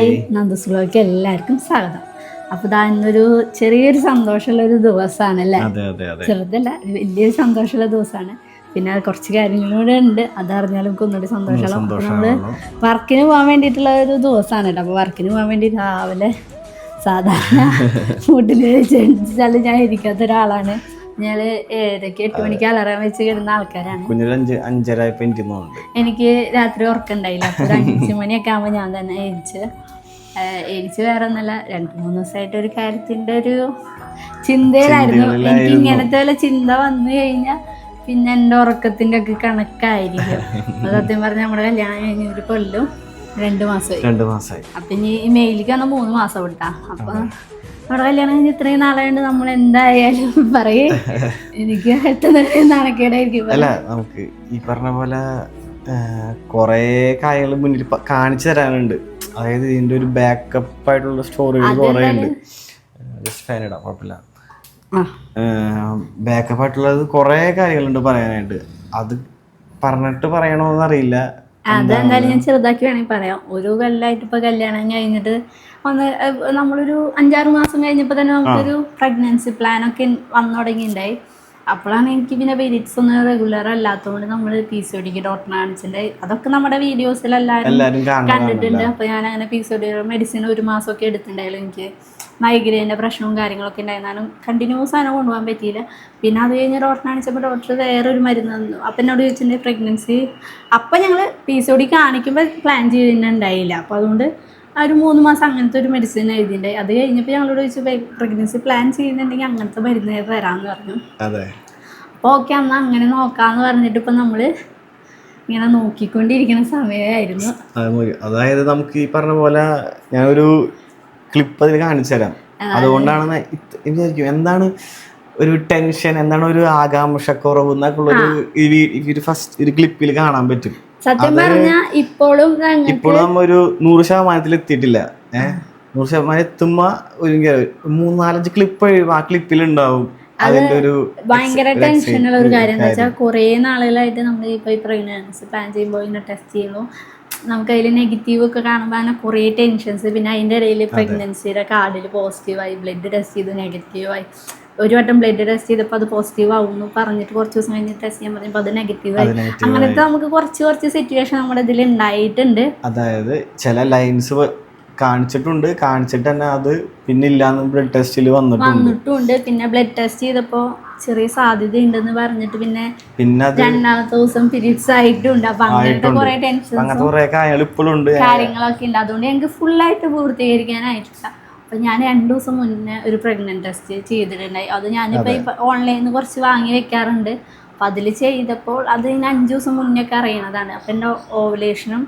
Hi, നന്ദുസ്ലോയ്ക്ക് എല്ലാവർക്കും സ്വാഗതം. അപ്പോൾ ഇതാ ഇന്നൊരു ചെറിയൊരു സന്തോഷമുള്ളൊരു ദിവസമാണല്ലേ? ചെറുതല്ല, വലിയൊരു സന്തോഷമുള്ള ദിവസമാണ്. പിന്നെ കുറച്ച് കാര്യങ്ങളിലൂടെ ഉണ്ട്, അതറിഞ്ഞാൽ നമുക്ക് ഒന്നുകൂടി സന്തോഷമുള്ള. അപ്പോൾ നമ്മൾ വർക്കിന് പോകാൻ വേണ്ടിയിട്ടുള്ള ഒരു ദിവസമാണ് കേട്ടോ. അപ്പോൾ വർക്കിന് പോകാൻ വേണ്ടി രാവിലെ സാധാരണ വീട്ടിൽ വെച്ചാൽ ഞാൻ ഇരിക്കാത്ത ഒരാളാണ്. ഞാൻ 7:00 8 മണിക്ക് അലാറം വെച്ച് കിടന്ന ആൾക്കാരാണ്. എനിക്ക് രാത്രി ഉറക്കമുണ്ടായില്ല. അപ്പോൾ ഒരു 5 മണിയൊക്കെ ആകുമ്പോൾ ഞാൻ തന്നെ എഴുതിച്ച് വേറെ ഒന്നല്ല, 2-3 ദിവസമായിട്ട് ഒരു കാര്യത്തിൻ്റെ ഒരു ചിന്തയിലായിരുന്നു. എനിക്ക് ഇങ്ങനത്തെ വല്ല ചിന്ത വന്നു കഴിഞ്ഞാൽ പിന്നെ എൻ്റെ ഉറക്കത്തിൻ്റെ ഒക്കെ കണക്കായിരിക്കും. സത്യം പറഞ്ഞാൽ നമ്മുടെ കല്യാണം കഴിഞ്ഞ ഒരു കൊല്ലം 2 മാസമായി. അപ്പം ഇനി ഈ മെയിലേക്ക് വന്നാൽ 3 മാസം വിട്ടാ. അപ്പം നമ്മുടെ കല്യാണം കഴിഞ്ഞ് ഇത്രയും നാളായിട്ട് നമ്മൾ എന്തായാലും പറയേ എനിക്ക് നാണക്കേടായിരിക്കും. അല്ല, നമുക്ക് ഈ പറഞ്ഞ പോലെ കുറേ കാര്യങ്ങൾ മുന്നിൽ കാണിച്ചു തരാനുണ്ട്. അതായത് ഇതിന്റെ ഒരു ബാക്കപ്പ് ആയിട്ടുള്ള സ്റ്റോറികൾ കുറേ ഉണ്ട്. കുഴപ്പമില്ല, ബാക്കപ്പ് ആയിട്ടുള്ളത് കുറേ കാര്യങ്ങളുണ്ട് പറയാനായിട്ട്. അത് പറഞ്ഞിട്ട് പറയണോന്നറിയില്ല. അതെന്തായാലും ഞാൻ ചെറുതാക്കി വേണമെങ്കിൽ പറയാം. ഒരു കൊല്ലമായിട്ട് ഇപ്പൊ കല്യാണം കഴിഞ്ഞിട്ട് നമ്മളൊരു 5-6 മാസം കഴിഞ്ഞപ്പോൾ തന്നെ നമുക്കൊരു പ്രഗ്നൻസി പ്ലാനൊക്കെ വന്നു തുടങ്ങിയിട്ടുണ്ടായി. അപ്പോഴാണ് എനിക്ക് പിന്നെ പീരീഡ്സ് ഒന്നും റെഗുലർ അല്ലാത്തതുകൊണ്ട് നമ്മൾ PCOD ഡോക്ടറെ കാണിച്ചിട്ടുണ്ടായി. അതൊക്കെ നമ്മുടെ വീഡിയോസിൽ എല്ലാവരും കണ്ടിട്ടുണ്ട്. അപ്പോൾ ഞാൻ അങ്ങനെ PCOD മെഡിസിൻ 1 മാസമൊക്കെ എടുത്തിട്ടുണ്ടായാലും എനിക്ക് മൈഗ്രെയിൻ്റെ പ്രശ്നവും കാര്യങ്ങളൊക്കെ ഉണ്ടായിരുന്നാലും കണ്ടിന്യൂസ് ആണ് കൊണ്ടുപോകാൻ പറ്റിയില്ല. പിന്നെ അത് കഴിഞ്ഞ് ഡോക്ടറെ കാണിച്ചപ്പോൾ ഡോക്ടർ വേറൊരു മരുന്ന് തന്നു. അപ്പം എന്നോട് ചോദിച്ചിട്ടുണ്ടെങ്കിൽ പ്രഗ്നൻസി അപ്പം ഞങ്ങൾ PCOD കാണിക്കുമ്പോൾ പ്ലാൻ ചെയ്യുന്നുണ്ടായില്ല. അപ്പോൾ അതുകൊണ്ട് ഒരു 3 മാസം അങ്ങനത്തെ ഒരു മെഡിസിൻ എഴുതിയിട്ടുണ്ടായി. അത് കഴിഞ്ഞപ്പോൾ ഞങ്ങളോട് ചോദിച്ചു പ്രഗ്നൻസി പ്ലാൻ ചെയ്യുന്നുണ്ടെങ്കിൽ അങ്ങനത്തെ മരുന്ന് തരാമെന്ന് പറഞ്ഞു. അപ്പോൾ ഓക്കെ, എന്നാൽ അങ്ങനെ നോക്കാമെന്ന് പറഞ്ഞിട്ട് ഇപ്പം നമ്മൾ ഇങ്ങനെ നോക്കിക്കൊണ്ടിരിക്കുന്ന സമയമായിരുന്നു. അതായത് നമുക്ക് ഈ പറഞ്ഞ പോലെ ഞാനൊരു ക്ലിപ്പ് അതിൽ കാണിച്ചു തരാം. അതുകൊണ്ടാണ് വിചാരിക്കും എന്താണ് ഒരു ടെൻഷൻ, എന്താണ് ഒരു ആകാംക്ഷക്കുറവ് എന്നൊക്കെയുള്ളൊരു ഫസ്റ്റ് ഒരു ക്ലിപ്പിൽ കാണാൻ പറ്റും. സത്യം പറഞ്ഞാൽ ഇപ്പോഴും നമ്മ ഒരു 100% എത്തിയിട്ടില്ല. 100% എത്തുമ്പോ ഒരു 3-4 ക്ലിപ്പ് ആ ക്ലിപ്പിലുണ്ടാവും. അതിന്റെ ഒരു ഭയങ്കര ടെൻഷനുള്ള ഒരു കാര്യം എന്താ വെച്ചാൽ കുറേ നാളുകളായിട്ട് നമ്മൾ ഇപ്പോൾ ഈ പ്രഗ്നൻസി പ്ലാൻ ചെയ്യുമ്പോൾ ഇങ്ങനെ ടെസ്റ്റ് ചെയ്യുന്നു. നമുക്ക് അതിൽ നെഗറ്റീവ് ഒക്കെ കാണുമ്പോൾ അങ്ങനെ കുറേ ടെൻഷൻസ്. പിന്നെ അതിൻ്റെ ഇടയിൽ പ്രഗ്നൻസിയുടെ കാർഡിൽ പോസിറ്റീവായി, ബ്ലഡ് ടെസ്റ്റ് ചെയ്തു നെഗറ്റീവായി. ഒരു വട്ടം ബ്ലഡ് ടെസ്റ്റ് ചെയ്തപ്പോൾ അത് പോസിറ്റീവ് ആവുന്നു പറഞ്ഞിട്ട് കുറച്ച് ദിവസം കഴിഞ്ഞ് ടെസ്റ്റ് ചെയ്യാൻ പറഞ്ഞപ്പോൾ അത് നെഗറ്റീവായി. അങ്ങനത്തെ നമുക്ക് കുറച്ച് സിറ്റുവേഷൻ നമ്മുടെ ഇതിൽ ഉണ്ടായിട്ടുണ്ട്. അതായത് ചില ലൈൻസ് കാണിച്ചിട്ട് തന്നെ അത് പിന്നെ ഇല്ലാന്ന് ബ്ലഡ് ടെസ്റ്റിൽ വന്നിട്ടുണ്ട്. പിന്നെ ബ്ലഡ് ടെസ്റ്റ് ചെയ്തപ്പോൾ ചെറിയ സാധ്യത ഉണ്ടെന്ന് പറഞ്ഞിട്ട് പിന്നെ 2ാമത്തെ ദിവസം പീരീഡ്സ് ആയിട്ടുണ്ട്. അപ്പൊ അങ്ങനത്തെ കുറെ ടെൻഷൻസും കാര്യങ്ങളൊക്കെ ഉണ്ട്. അതുകൊണ്ട് ഞങ്ങൾക്ക് ഫുള്ളായിട്ട് പൂർത്തീകരിക്കാനായിട്ടില്ല. അപ്പം ഞാൻ 2 ദിവസം മുന്നേ ഒരു പ്രഗ്നൻറ്റ് ടെസ്റ്റ് ചെയ്തിട്ടുണ്ടായി. അത് ഞാനിപ്പോൾ ഈ ഓൺലൈനിൽ നിന്ന് കുറച്ച് വാങ്ങി വെക്കാറുണ്ട്. അപ്പം അതിൽ ചെയ്തപ്പോൾ അത് ഞാൻ 5 ദിവസം മുന്നേ ഒക്കെ അറിയണതാണ്. അപ്പം എൻ്റെ ഓവുലേഷനും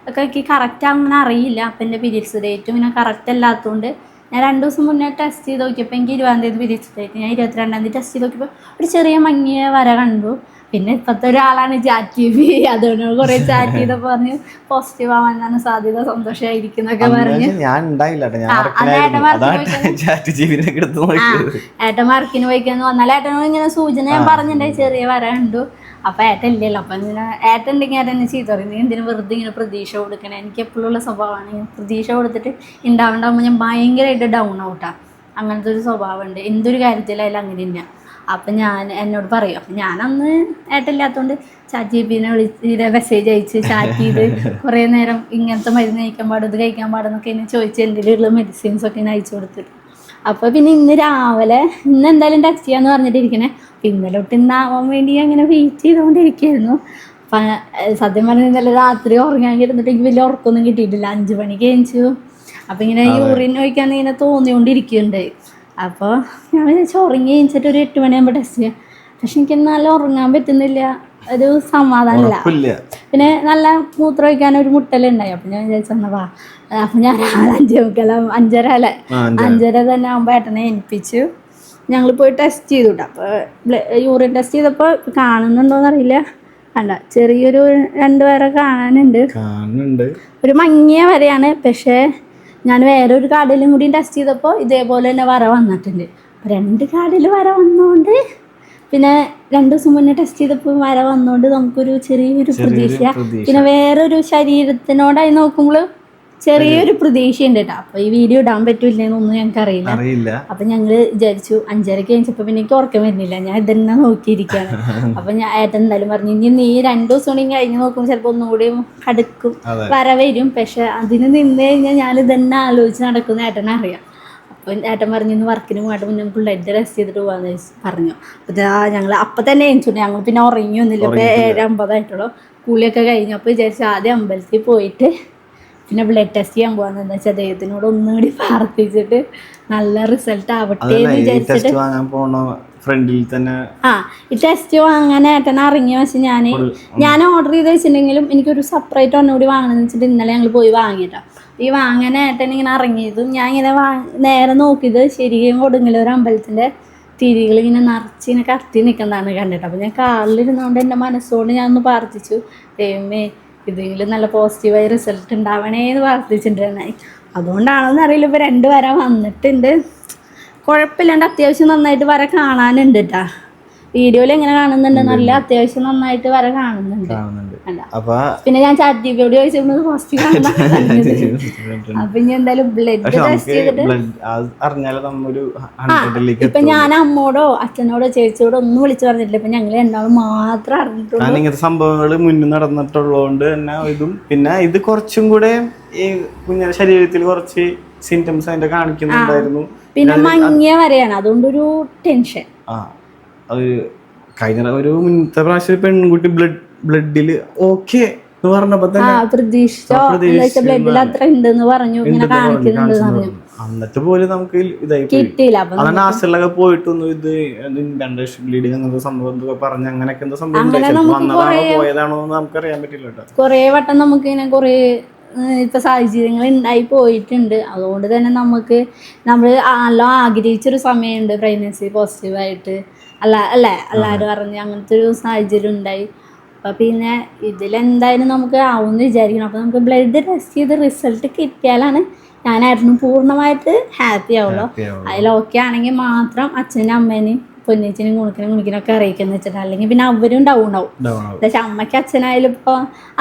ഒക്കെ എനിക്ക് കറക്റ്റ് അങ്ങനെ അറിയില്ല. അപ്പം എൻ്റെ പീരീഡ്സ് ഡേറ്റും ഇങ്ങനെ കറക്റ്റ് അല്ലാത്തതുകൊണ്ട് ഞാൻ 2 ദിവസം മുന്നേ ടെസ്റ്റ് ചെയ്ത് നോക്കിയപ്പോൾ എനിക്ക് 20-ാം തീയതി പീരീഡ്സ് ഡേറ്റ്, ഞാൻ 22-ാം തീയതി ടെസ്റ്റ് ചെയ്ത് നോക്കിയപ്പോൾ ഒരു ചെറിയ മങ്ങിയ വര കണ്ടു. പിന്നെ ഇപ്പോഴത്തെ ഒരാളാണ് ചാറ്റ് ചെയ്ത്, അതുകൊണ്ട് കുറേ ചാറ്റ് ചെയ്തപ്പോൾ പറഞ്ഞ് പോസിറ്റീവ് ആവാനാണ് സാധ്യത, സന്തോഷമായിരിക്കും എന്നൊക്കെ പറഞ്ഞ് ഏട്ടൻ വർക്കിന് പോയിക്കാന്ന് വന്നാൽ ഏട്ടനോട് ഇങ്ങനെ സൂചന ഞാൻ പറഞ്ഞിട്ടുണ്ടായി ചെറിയ വര കണ്ടു. അപ്പം ഏട്ടൻ ഇല്ലല്ലോ. അപ്പം ഇങ്ങനെ ഏട്ടൻ ഉണ്ടെങ്കിൽ ഏട്ടൻ ചീത്ത പറയും, നീ എന്തിനും വെറുതെ ഇങ്ങനെ പ്രതീക്ഷ കൊടുക്കണേ. എനിക്ക് എപ്പോഴുള്ള സ്വഭാവമാണ് പ്രതീക്ഷ കൊടുത്തിട്ട് ഉണ്ടാവുമ്പോൾ ഞാൻ ഭയങ്കരമായിട്ട് ഡൗൺ ഔട്ടാണ്. അങ്ങനത്തെ ഒരു സ്വഭാവമുണ്ട് എന്തൊരു കാര്യത്തിലായാലും അങ്ങനെ തന്നെയാണ്. അപ്പം എന്നോട് പറയും. അപ്പം ഞാനന്ന് ഏട്ടനില്ലാത്തതുകൊണ്ട് ചാറ്റ് ജിപിനെ വിളിച്ച് മെസ്സേജ് അയച്ച് ചാറ്റ് ചെയ്ത് കുറേ നേരം ഇങ്ങനത്തെ മരുന്ന് കഴിക്കാൻ പാടും ഇത് കഴിക്കാൻ പാടെന്നൊക്കെ എന്നെ ചോദിച്ച് എന്തെങ്കിലുമുള്ള മെഡിസിൻസൊക്കെ ഞാൻ അയച്ചു കൊടുത്തിട്ട്. അപ്പോൾ പിന്നെ ഇന്ന് രാവിലെ എന്തായാലും ടെസ്റ്റ് ചെയ്യാമെന്ന് പറഞ്ഞിട്ടിരിക്കണേ. ഇന്നലെ തൊട്ട് ഇന്നാവാൻ വേണ്ടി അങ്ങനെ വെയിറ്റ് ചെയ്തുകൊണ്ടിരിക്കുകയായിരുന്നു. അപ്പം സത്യം പറഞ്ഞാൽ ഇന്നലെ രാത്രി ഉറങ്ങാൻ കിടന്നിട്ട് എനിക്ക് വലിയ ഉറക്കമൊന്നും കിട്ടിയിട്ടില്ല. 5 മണിക്ക് എഴുതിച്ചു. അപ്പം ഇങ്ങനെ യൂറിൻ ഒഴിക്കാൻ ഇങ്ങനെ തോന്നിക്കൊണ്ടിരിക്കുന്നുണ്ട്. അപ്പോൾ ഞാൻ വിചാരിച്ചു ഉറങ്ങി എഴുതിച്ചിട്ട് ഒരു 8 മണിയാകുമ്പോൾ ടെസ്റ്റ് ചെയ്യാം. പക്ഷെ എനിക്ക് നല്ല ഉറങ്ങാൻ പറ്റുന്നില്ല, ഒരു സമാധാനമില്ല. പിന്നെ നല്ല മൂത്രം ഒഴിക്കാൻ ഒരു മുട്ടലുണ്ടായി. അപ്പം ഞാൻ വിചാരിച്ചെന്നാ വാ. അപ്പം ഞാൻ 5:30 തന്നെ ആകുമ്പോൾ ഏട്ടനെ ഏൽപ്പിച്ചു. ഞങ്ങൾ പോയി ടെസ്റ്റ് ചെയ്തു കേട്ടോ. അപ്പോൾ യൂറിൻ ടെസ്റ്റ് ചെയ്തപ്പോൾ കാണുന്നുണ്ടോയെന്നറിയില്ല, കണ്ട ചെറിയൊരു 2 വര കാണാനുണ്ട്. ഒരു മങ്ങിയ വരെയാണ്. പക്ഷേ ഞാൻ വേറൊരു കാർഡിലും കൂടി ടെസ്റ്റ് ചെയ്തപ്പോൾ ഇതേപോലെ തന്നെ വര വന്നിട്ടുണ്ട്. അപ്പോൾ 2 കാർഡിൽ വര വന്നുകൊണ്ട് പിന്നെ 2 ദിവസം മുന്നേ ടെസ്റ്റ് ചെയ്തപ്പോൾ വര വന്നുകൊണ്ട് നമുക്കൊരു ചെറിയൊരു പ്രതീക്ഷ. പിന്നെ വേറൊരു ശരീരത്തിനോടായി നോക്കുമ്പോൾ ചെറിയൊരു പ്രതീക്ഷയുണ്ട് കേട്ടോ. അപ്പൊ ഈ വീഡിയോ ഇടാൻ പറ്റൂലെന്നൊന്നും ഞങ്ങൾക്ക് അറിയില്ല. അപ്പൊ ഞങ്ങള് വിചാരിച്ചു 5:30 കഴിഞ്ഞപ്പോ പിന്നെ എനിക്ക് ഉറക്കം വരുന്നില്ല, ഞാൻ ഇതന്നെ നോക്കിയിരിക്കുകയാണ്. അപ്പൊ ഞാൻ ഏട്ടൻ എന്തായാലും പറഞ്ഞു, ഇനി നീ 2 ദിവസം കൂടി കഴിഞ്ഞ് നോക്കുമ്പോൾ ചിലപ്പോ ഒന്നുകൂടി അടുക്കും വരും, പക്ഷെ അതിന് നിന്ന് കഴിഞ്ഞാൽ ഞാൻ ഇതന്നെ ആലോചിച്ച് നടക്കുന്ന ഏട്ടനെ അറിയാം. അപ്പൊ ഏട്ടൻ പറഞ്ഞു ഇന്ന് വർക്കിന് പോയിട്ട് മുന്നേ നമുക്ക് ബ്ലഡ് ടെസ്റ്റ് ചെയ്തിട്ട് പോകാന്ന് പറഞ്ഞു. അപ്പൊ ഞങ്ങൾ അപ്പൊ തന്നെ എണിച്ചിട്ടുണ്ട്. ഞങ്ങൾ പിന്നെ ഉറങ്ങിയൊന്നുമില്ല. ഇപ്പൊ 7:50 കൂലിയൊക്കെ കഴിഞ്ഞു. അപ്പൊ വിചാരിച്ചു ആദ്യം അമ്പലത്തിൽ പോയിട്ട് പിന്നെ ബ്ലഡ് ടെസ്റ്റ് ചെയ്യാൻ പോകാന്ന്. എന്താ വെച്ചാൽ ദൈവത്തിനോട് ഒന്നുകൂടി പ്രാർത്ഥിച്ചിട്ട് നല്ല റിസൾട്ട് ആവട്ടെ എന്ന് വിചാരിച്ചിട്ട് ഈ ടെസ്റ്റ് വാങ്ങാൻ ഏട്ടനെ ഇറങ്ങിയ പക്ഷെ ഞാൻ ഓർഡർ ചെയ്ത് വെച്ചിട്ടുണ്ടെങ്കിലും എനിക്കൊരു സെപ്പറേറ്റ് ഒന്നുകൂടി വാങ്ങണമെന്ന് വെച്ചിട്ട് ഇന്നലെ ഞങ്ങൾ പോയി വാങ്ങിയിട്ടാ. ഈ വാങ്ങാൻ ഏട്ടൻ ഇങ്ങനെ ഇറങ്ങിയതും ഞാൻ ഇങ്ങനെ നേരെ നോക്കിയത് ശരിക്കും കൊടുങ്ങല്ലൂർ അമ്പലത്തിന്റെ തിരികൾ ഇങ്ങനെ നിറച്ചിങ്ങനെ കത്തി നിൽക്കുന്നതാണ് കണ്ടിട്ട്. അപ്പം ഞാൻ കാറിലിരുന്നുകൊണ്ട് എൻ്റെ മനസ്സുകൊണ്ട് ഞാൻ ഒന്ന് പ്രാർത്ഥിച്ചു, ദൈവമേ ഇതെങ്കിലും നല്ല പോസിറ്റീവായി റിസൾട്ട് ഉണ്ടാവണേന്ന് പ്രാർത്ഥിച്ചിട്ടുണ്ടായി. അതുകൊണ്ടാണോന്ന് അറിയില്ല, ഇപ്പോൾ 2 വര വന്നിട്ടുണ്ട്. കുഴപ്പമില്ലാണ്ട് അത്യാവശ്യം നന്നായിട്ട് വര കാണാനുണ്ട് കേട്ടാ. വീഡിയോയിൽ എങ്ങനെ കാണുന്നുണ്ട്, നല്ല അത്യാവശ്യം നന്നായിട്ട് വര കാണുന്നുണ്ട്. പിന്നെ ഞാൻ ചാറ്റിയോട് ചോദിച്ചപ്പോൾ പോസിറ്റീവ് അപ്പൊ ഇനി എന്തായാലും ബ്ലഡ് ടെസ്റ്റ് ചെയ്തിട്ട് ഇപ്പൊ ഞാൻ അമ്മോടോ അച്ഛനോടോ ചേച്ചിയോടോ ഒന്നും വിളിച്ചു പറഞ്ഞിട്ടില്ല. ഇപ്പൊ ഞങ്ങൾ രണ്ടാളും മാത്രം അറിഞ്ഞിട്ടുള്ളൂ. ഇങ്ങനത്തെ സംഭവങ്ങൾ മുന്നിൽ നടന്നിട്ടുള്ളതുകൊണ്ട് തന്നെ ഇതും പിന്നെ ഇത് കുറച്ചും കൂടെ ഈ കുഞ്ഞിന്റെ ശരീരത്തിൽ കുറച്ച് സിംറ്റംസ് അതിന്റെ കാണിക്കുന്നുണ്ടായിരുന്നു. പിന്നെ മങ്ങിയ വരെയാണ്, അതുകൊണ്ടൊരു ടെൻഷൻ. കഴിഞ്ഞ ഒരു മുന്നത്തെ പ്രാവശ്യം പെൺകുട്ടി ബ്ലഡില് ഓക്കെ എന്ന് പറഞ്ഞപ്പോ തന്നെ ബ്ലഡിൽ അത്ര ഉണ്ടെന്ന് പറഞ്ഞു, ഇങ്ങനെ കാണിക്കുന്നുണ്ട് പറഞ്ഞു. എന്നിട്ട് പോലും നമുക്ക് ഇതായി കിട്ടിയില്ല. അതാണ് ആശലൊക്കെ പോയിട്ടൊന്നും ഇത് ബ്ലീഡിങ് അങ്ങനത്തെ സംഭവം പറഞ്ഞ് അങ്ങനെയൊക്കെ എന്താ സംഭവം വന്നതാണോ പോയതാണോ എന്ന് നമുക്ക് അറിയാൻ പറ്റില്ല കേട്ടോ. കൊറേ വട്ടം നമുക്ക് ഇങ്ങനെ കൊറേ ഇപ്പൊ സാഹചര്യങ്ങൾ ഉണ്ടായി പോയിട്ടുണ്ട്. അതുകൊണ്ട് തന്നെ നമ്മൾ നല്ല ആഗ്രഹിച്ചൊരു സമയമുണ്ട് പ്രഗ്നൻസി പോസിറ്റീവായിട്ട് എല്ലാവരും പറഞ്ഞ് അങ്ങനത്തെ ഒരു സാഹചര്യം ഉണ്ടായി. അപ്പം പിന്നെ ഇതിലെന്തായാലും നമുക്ക് ആവുമെന്ന് വിചാരിക്കണം. അപ്പം നമുക്ക് ബ്ലഡ് ടെസ്റ്റ് ചെയ്ത് റിസൾട്ട് കിട്ടിയാലാണ് ഞാനായിരുന്നു പൂർണ്ണമായിട്ട് ഹാപ്പി ആവുള്ളൂ. അതിലൊക്കെ ആണെങ്കിൽ മാത്രം അച്ഛനും അമ്മേനെയും പൊന്നിച്ചിനും കുണിക്കിനൊക്കെ അറിയിക്കുന്ന വെച്ചിട്ട്, അല്ലെങ്കിൽ പിന്നെ അവരും ഡൗൺ ഉണ്ടാവും. പക്ഷെ അമ്മയ്ക്ക് അച്ഛനായാലും ഇപ്പോൾ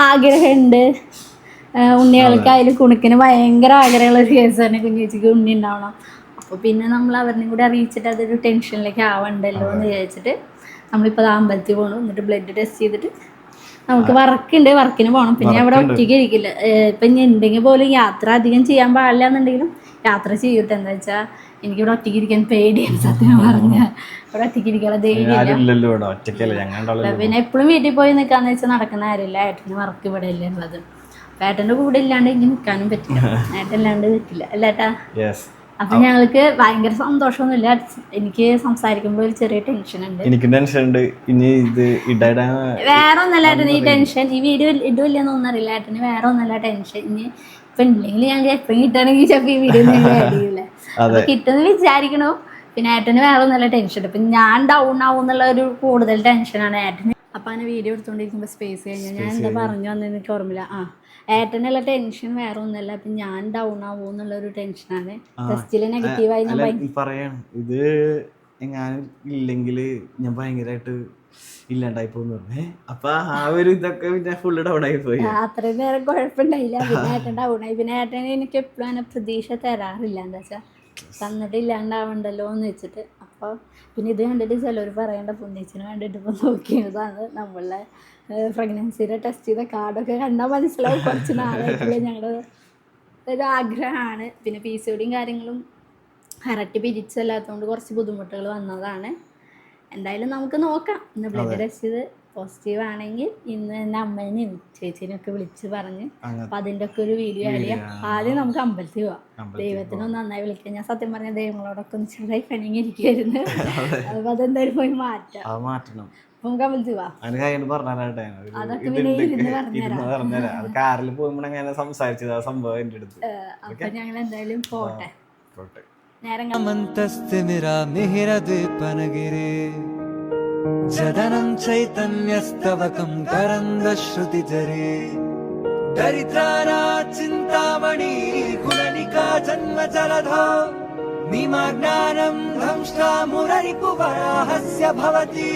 ആഗ്രഹമുണ്ട്, ഉണ്ണികൾക്കായാലും കുണിക്കിന് ഭയങ്കര ആഗ്രഹമുള്ള ഒരു കേസാണ് കുഞ്ഞേച്ചിക്ക് ഉണ്ണി ഉണ്ടാവണം. അപ്പോൾ പിന്നെ നമ്മൾ അവരിനെയും കൂടി അറിയിച്ചിട്ട് അതൊരു ടെൻഷനിലേക്ക് ആവണ്ടല്ലോ എന്ന് വിചാരിച്ചിട്ട് നമ്മളിപ്പോൾ അമ്പലത്തിൽ പോകണം. എന്നിട്ട് ബ്ലഡ് ടെസ്റ്റ് ചെയ്തിട്ട് നമുക്ക് വർക്കുണ്ട്, വർക്കിന് പോകണം. പിന്നെ അവിടെ ഒറ്റയ്ക്ക് ഇരിക്കില്ല. ഇപ്പം ഇനി ഉണ്ടെങ്കിൽ പോലും യാത്ര അധികം ചെയ്യാൻ പാടില്ല എന്നുണ്ടെങ്കിലും യാത്ര ചെയ്യട്ടെ. എന്താ വെച്ചാൽ എനിക്കിവിടെ ഒറ്റയ്ക്ക് ഇരിക്കാൻ പേടിയാണ് സത്യം പറഞ്ഞാൽ. ഇവിടെ ഒറ്റയ്ക്ക് ഇരിക്കാനുള്ള ധൈര്യമില്ല. പിന്നെ എപ്പോഴും വീട്ടിൽ പോയി നിൽക്കാന്ന് വെച്ചാൽ നടക്കുന്ന കാര്യമില്ല. ഏട്ടന് വർക്ക് ഇവിടെ അല്ലേ ഉള്ളത്. ഏട്ടൻ്റെ കൂടെ ഇല്ലാണ്ട് എനിക്ക് നിൽക്കാനും പറ്റില്ല, ഏട്ടനില്ലാണ്ട് നിൽക്കില്ല അല്ലേട്ടാ. അപ്പൊ ഞങ്ങൾക്ക് ഭയങ്കര സന്തോഷമൊന്നുമില്ല. എനിക്ക് സംസാരിക്കുമ്പോൾ ഒരു ചെറിയ ടെൻഷൻ ഉണ്ട്. എനിക്ക് ടെൻഷൻ ഉണ്ട്. ഇനി ഇത് വേറെ ഒന്നല്ല ഏട്ടന് ഈ ടെൻഷൻ, ഈ വീഡിയോ ഇടില്ലെന്ന് ഒന്നും അറിയില്ല ഏട്ടന്. വേറെ ഒന്നല്ല ടെൻഷൻ. ഇനി ഇപ്പൊ ഇല്ലെങ്കിൽ ഞാൻ എപ്പോഴും കിട്ടുകയാണെങ്കിൽ ചിലപ്പോൾ ഈ വീഡിയോ അറിയില്ല. അപ്പൊ കിട്ടുമെന്ന് വിചാരിക്കണോ. പിന്നെ ഏട്ടന് വേറെ ഒന്നല്ല ടെൻഷൻ ഉണ്ട്. ഇപ്പൊ ഞാൻ ഡൗൺ ആവും എന്നുള്ള ഒരു കൂടുതൽ ടെൻഷനാണ് ഏട്ടന്. അപ്പൊ അങ്ങനെ വീഡിയോ എടുത്തോണ്ടിരിക്കുമ്പോ സ്പേസ് കഴിഞ്ഞാൽ ഞാൻ എന്താ പറഞ്ഞു വന്നെന്ന് എനിക്ക് ഓർമ്മയില്ല. ഏട്ടനുള്ള ടെൻഷൻ വേറെ ഒന്നല്ല, അപ്പൊ ഞാൻ ഡൗൺ ആവൂ എന്നുള്ള ഒരു ടെൻഷനാണ്. ടെസ്റ്റില് നെഗറ്റീവായി പറയാണ്. ഇത് എങ്ങാനും ഇല്ലെങ്കിൽ ഞാൻ ഭയങ്കരമായിട്ട് ഇല്ലാണ്ടായി പോകുന്നു. അപ്പൊ ആ ഒരു ഇതൊക്കെ പിന്നെ ഫുള്ള് ഡൗൺ ആയി പോയി. അത്രയും നേരം കുഴപ്പമുണ്ടായില്ല. പിന്നെ ഏട്ടൻ ഡൗൺ ആയി. പിന്നെ ഏട്ടൻ എനിക്ക് എപ്പോഴും അങ്ങനെ പ്രതീക്ഷ തരാറില്ല. എന്താ വെച്ചാൽ തന്നിട്ട് ഇല്ലാണ്ടാവണ്ടല്ലോ എന്ന് വെച്ചിട്ട്. അപ്പോൾ പിന്നെ ഇത് കണ്ടിട്ട് ചിലർ പറയേണ്ട പുണ്യച്ചിന് വേണ്ടിയിട്ട് ഇപ്പോൾ നോക്കിയതാണ്. നമ്മളെ പ്രഗ്നൻസിയുടെ ടെസ്റ്റ് ചെയ്ത കാർഡൊക്കെ കണ്ടാൽ മനസ്സിലാവും. കുറച്ച് നാളായിട്ടുള്ള ഞങ്ങളുടെ ഒരു ആഗ്രഹമാണ്. പിന്നെ PCOD കാര്യങ്ങളും കറക്റ്റ് പിരിച്ചല്ലാത്തതുകൊണ്ട് കുറച്ച് ബുദ്ധിമുട്ടുകൾ വന്നതാണ്. എന്തായാലും നമുക്ക് നോക്കാം. ഇന്ന് ബ്ലഡ് ടെസ്റ്റ് ചെയ്ത് പോസിറ്റീവ് ആണെങ്കിൽ ഇന്ന് എൻ്റെ അമ്മേനെയും ചേച്ചീനെയും ഒക്കെ വിളിച്ച് പറഞ്ഞ് അപ്പം അതിൻ്റെ ഒക്കെ ഒരു വീഡിയോ ആയിരിക്കാം. ആദ്യം നമുക്ക് അമ്പലത്തിൽ പോവാം. ദൈവത്തിനൊന്ന് നന്നായി വിളിക്കാം. ഞാൻ സത്യം പറഞ്ഞ ദൈവങ്ങളോടൊക്കെ ഒന്ന് ചെറുതായി പണിങ്ങിയിരിക്കുമായിരുന്നു. അപ്പോൾ അതെന്തായാലും പോയി മാറ്റാം. അപ്പൊ നമുക്ക് അമ്പലത്തിൽ പോവാം. അതൊക്കെ പിന്നെ ഇരുന്ന് പറഞ്ഞുതരാം. കാറിൽ പോകുമ്പോൾ സംസാരിച്ചത് സംഭവം എൻ്റെ അടുത്ത്. അപ്പൊ ഞങ്ങൾ എന്തായാലും പോട്ടെ. जदनं चैतन्यस्तवकं तरङ्गश्रुतिजरे दरिद्राना चिन्तामणि कुलनिका जन्मजलधो निमग्नानं धंष्टा मुररिपुवराहस्य भवति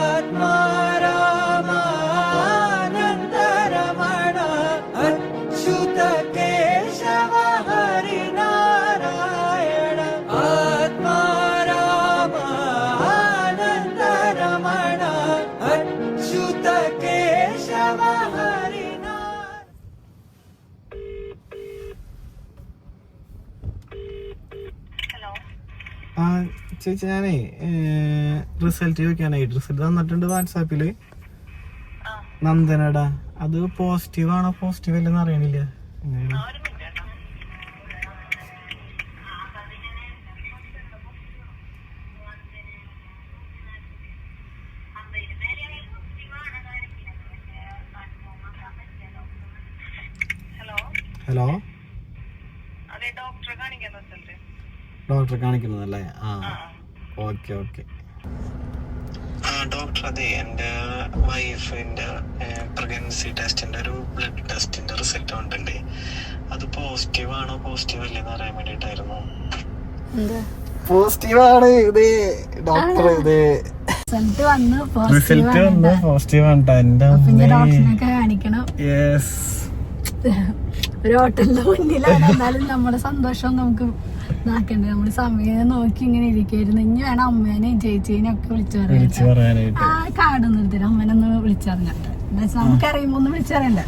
आत्मा रामानन्द ചേച്ചി ഞാനേ റിസൾട്ട് ചോദിക്കാനായിട്ട് റിസൾട്ട് തന്നിട്ടുണ്ട് വാട്സാപ്പില്. നന്ദനടാ അത് പോസിറ്റീവ് ആണോ പോസിറ്റീവ് അല്ലെന്ന് അറിയണില്ല. ഹലോ ഡോക്ടറെ കാണിക്കുന്നതല്ലേ? ആ ഓക്കെ ഓക്കെ. ഡോക്ടർ അതെ എൻ്റെ വൈഫിന്റെ പ്രഗ്നൻസി ടെസ്റ്റിന്റെ ഒരു ബ്ലഡ് ടെസ്റ്റിന്റെ റിസൾട്ട് വന്നിട്ടുണ്ട്. അത് പോസിറ്റീവ് ആണോ പോസിറ്റീവ് അല്ലേന്ന് അറിയാൻ വേണ്ടിട്ടായിരുന്നു. പോസിറ്റീവ് ആണ് ഇത് ഡോക്ടർ. ഇത് റിസൾട്ട് വന്ന് പോസിറ്റീവ് ആണ്. ഡോക്ടറിനൊക്കെ കാണിക്കണം. ഒരു ഹോട്ടലിന്റെ മുന്നിലാണ്. എന്നാലും നമ്മുടെ സന്തോഷം നമുക്ക് ഇതാക്കണ്ടേ. നമ്മള് സമയം നോക്കി ഇങ്ങനെ ഇരിക്കായിരുന്നു. ഇനി വേണം അമ്മേനെയും ചേച്ചീനെയും ഒക്കെ വിളിച്ചു പറയാനായിട്ട്. ആ കാർഡൊന്നും എടുത്തില്ല, അമ്മേനൊന്ന് വിളിച്ചറിഞ്ഞിട്ട്. നമുക്ക് അറിയുമ്പോ ഒന്ന് വിളിച്ചറിയണ്ടേ.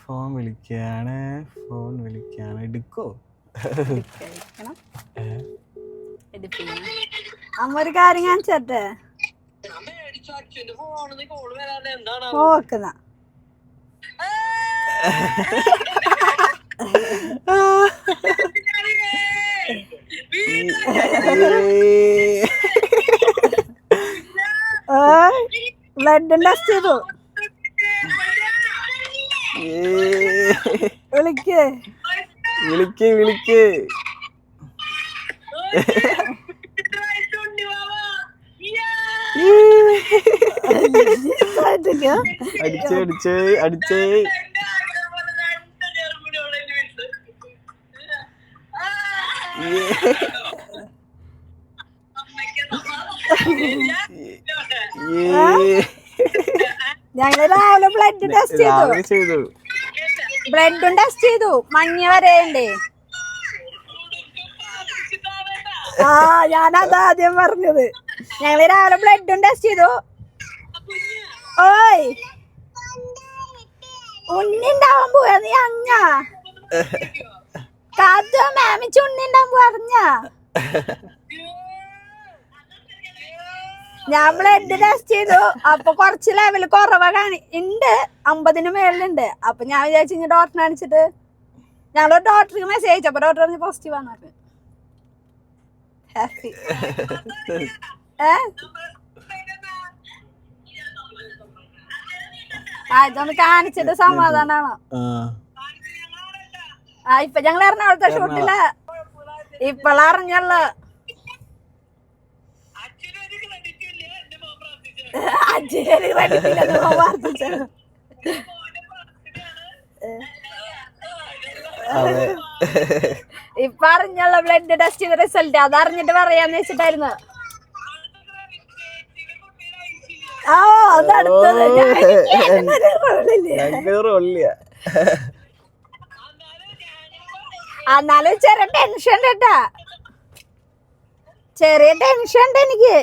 ഫോൺ വിളിക്കാണ് എടുക്കോ? അമ്മ ഒരു കാര്യം കാണിച്ചേ നോക്കുന്ന ബ്ലഡ് ടെസ്റ്റ് ചെയ്തു. വിളിക്ക് അടിച്ചേ. ഞങ്ങള് രാവിലെ ബ്ലഡ് ടെസ്റ്റ് ചെയ്തു. ബ്ലഡും ടെസ്റ്റ് ചെയ്തു. മഞ്ഞ വരെയുണ്ടേ. ആ ഞാനത് ആദ്യം പറഞ്ഞത്. ഞങ്ങള് രാവിലെ ബ്ലഡും ടെസ്റ്റ് ചെയ്തു. ഓയ് ഉണ്ണിണ്ടാവാൻ പോയാ നീ അങ്ങ കാത്തു മാമിച്ച് ഉണ്ണിണ്ടാവാൻ പറഞ്ഞ. ഞാൻ ബ്ലഡ് ടെസ്റ്റ് ചെയ്തു. അപ്പൊ കൊറച്ച് ലെവല് കുറവാ ഉണ്ട്, 50 മേളിലുണ്ട്. അപ്പൊ ഞാൻ വിചാരിച്ചു ഡോക്ടറെ കാണിച്ചിട്ട് ഞങ്ങള് ഡോക്ടർക്ക് മെസ്സേജ് അയച്ചു. അപ്പൊ ഡോക്ടർ പറഞ്ഞ് പോസിറ്റീവ് ആണ്. ഹാപ്പി ഇതൊന്ന് കാണിച്ചിട്ട് സമാധാനാണോ? ഇപ്പൊ ഞങ്ങൾ എറണാകുളത്തെ ഷൂട്ടില്ല. ഇപ്പളറിഞ്ഞല്ലോ. ഇപ്പൊ അറിഞ്ഞല്ലോ ബ്ലഡ് ടെസ്റ്റ് ചെയ്ത റിസൾട്ട്. അതറിഞ്ഞിട്ട് പറയാന്ന് വെച്ചിട്ടായിരുന്നു. ഓ അതടുത്തത് എന്നാലും ചെറിയ ടെൻഷൻ കേട്ടാ. ചെറിയ ടെൻഷൻ ഉണ്ട് എനിക്ക്.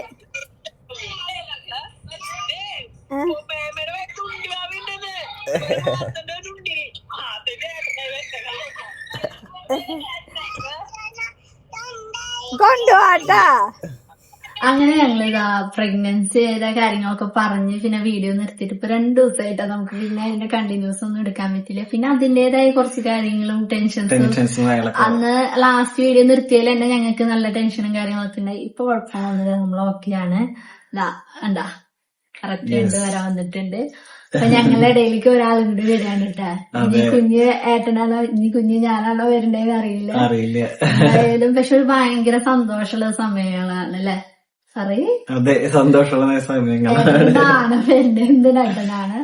കൊണ്ടുപോട്ടാ. അങ്ങനെ ഞങ്ങളിതാ പ്രഗ്നൻസി ചെയ്ത കാര്യങ്ങളൊക്കെ പറഞ്ഞ് പിന്നെ വീഡിയോ നിർത്തിയിട്ട് ഇപ്പൊ 2 ദിവസമായിട്ടാ. നമുക്ക് പിന്നെ അതിന്റെ കണ്ടിന്യൂസ് ഒന്നും എടുക്കാൻ പറ്റില്ല. പിന്നെ അതിന്റേതായ കുറച്ച് കാര്യങ്ങളും ടെൻഷൻസും. അന്ന് ലാസ്റ്റ് വീഡിയോ നിർത്തിയതിൽ തന്നെ ഞങ്ങൾക്ക് നല്ല ടെൻഷനും കാര്യങ്ങളൊക്കെ ഉണ്ടായി. ഇപ്പൊ കുഴപ്പമൊന്നുമില്ല, നമ്മൾ ഓക്കെയാണ്. എന്താ കറക്റ്റ് വരാൻ വന്നിട്ടുണ്ട്. അപ്പൊ ഞങ്ങളുടെ ഇടയിലേക്ക് ഒരാളും കൂടി വരാണ് കേട്ടാ. ഇനി കുഞ്ഞ് ഏട്ടനാണോ ഇനി കുഞ്ഞ് ഞാനാണോ വരണ്ടേന്ന് അറിയില്ല. ഏതായാലും പക്ഷെ ഒരു ഭയങ്കര സന്തോഷമുള്ള സമയങ്ങളാണ് അല്ലേ സാറേ? അതെ, സന്തോഷമുള്ള സമയങ്ങളാണ്. എന്തിനാണ്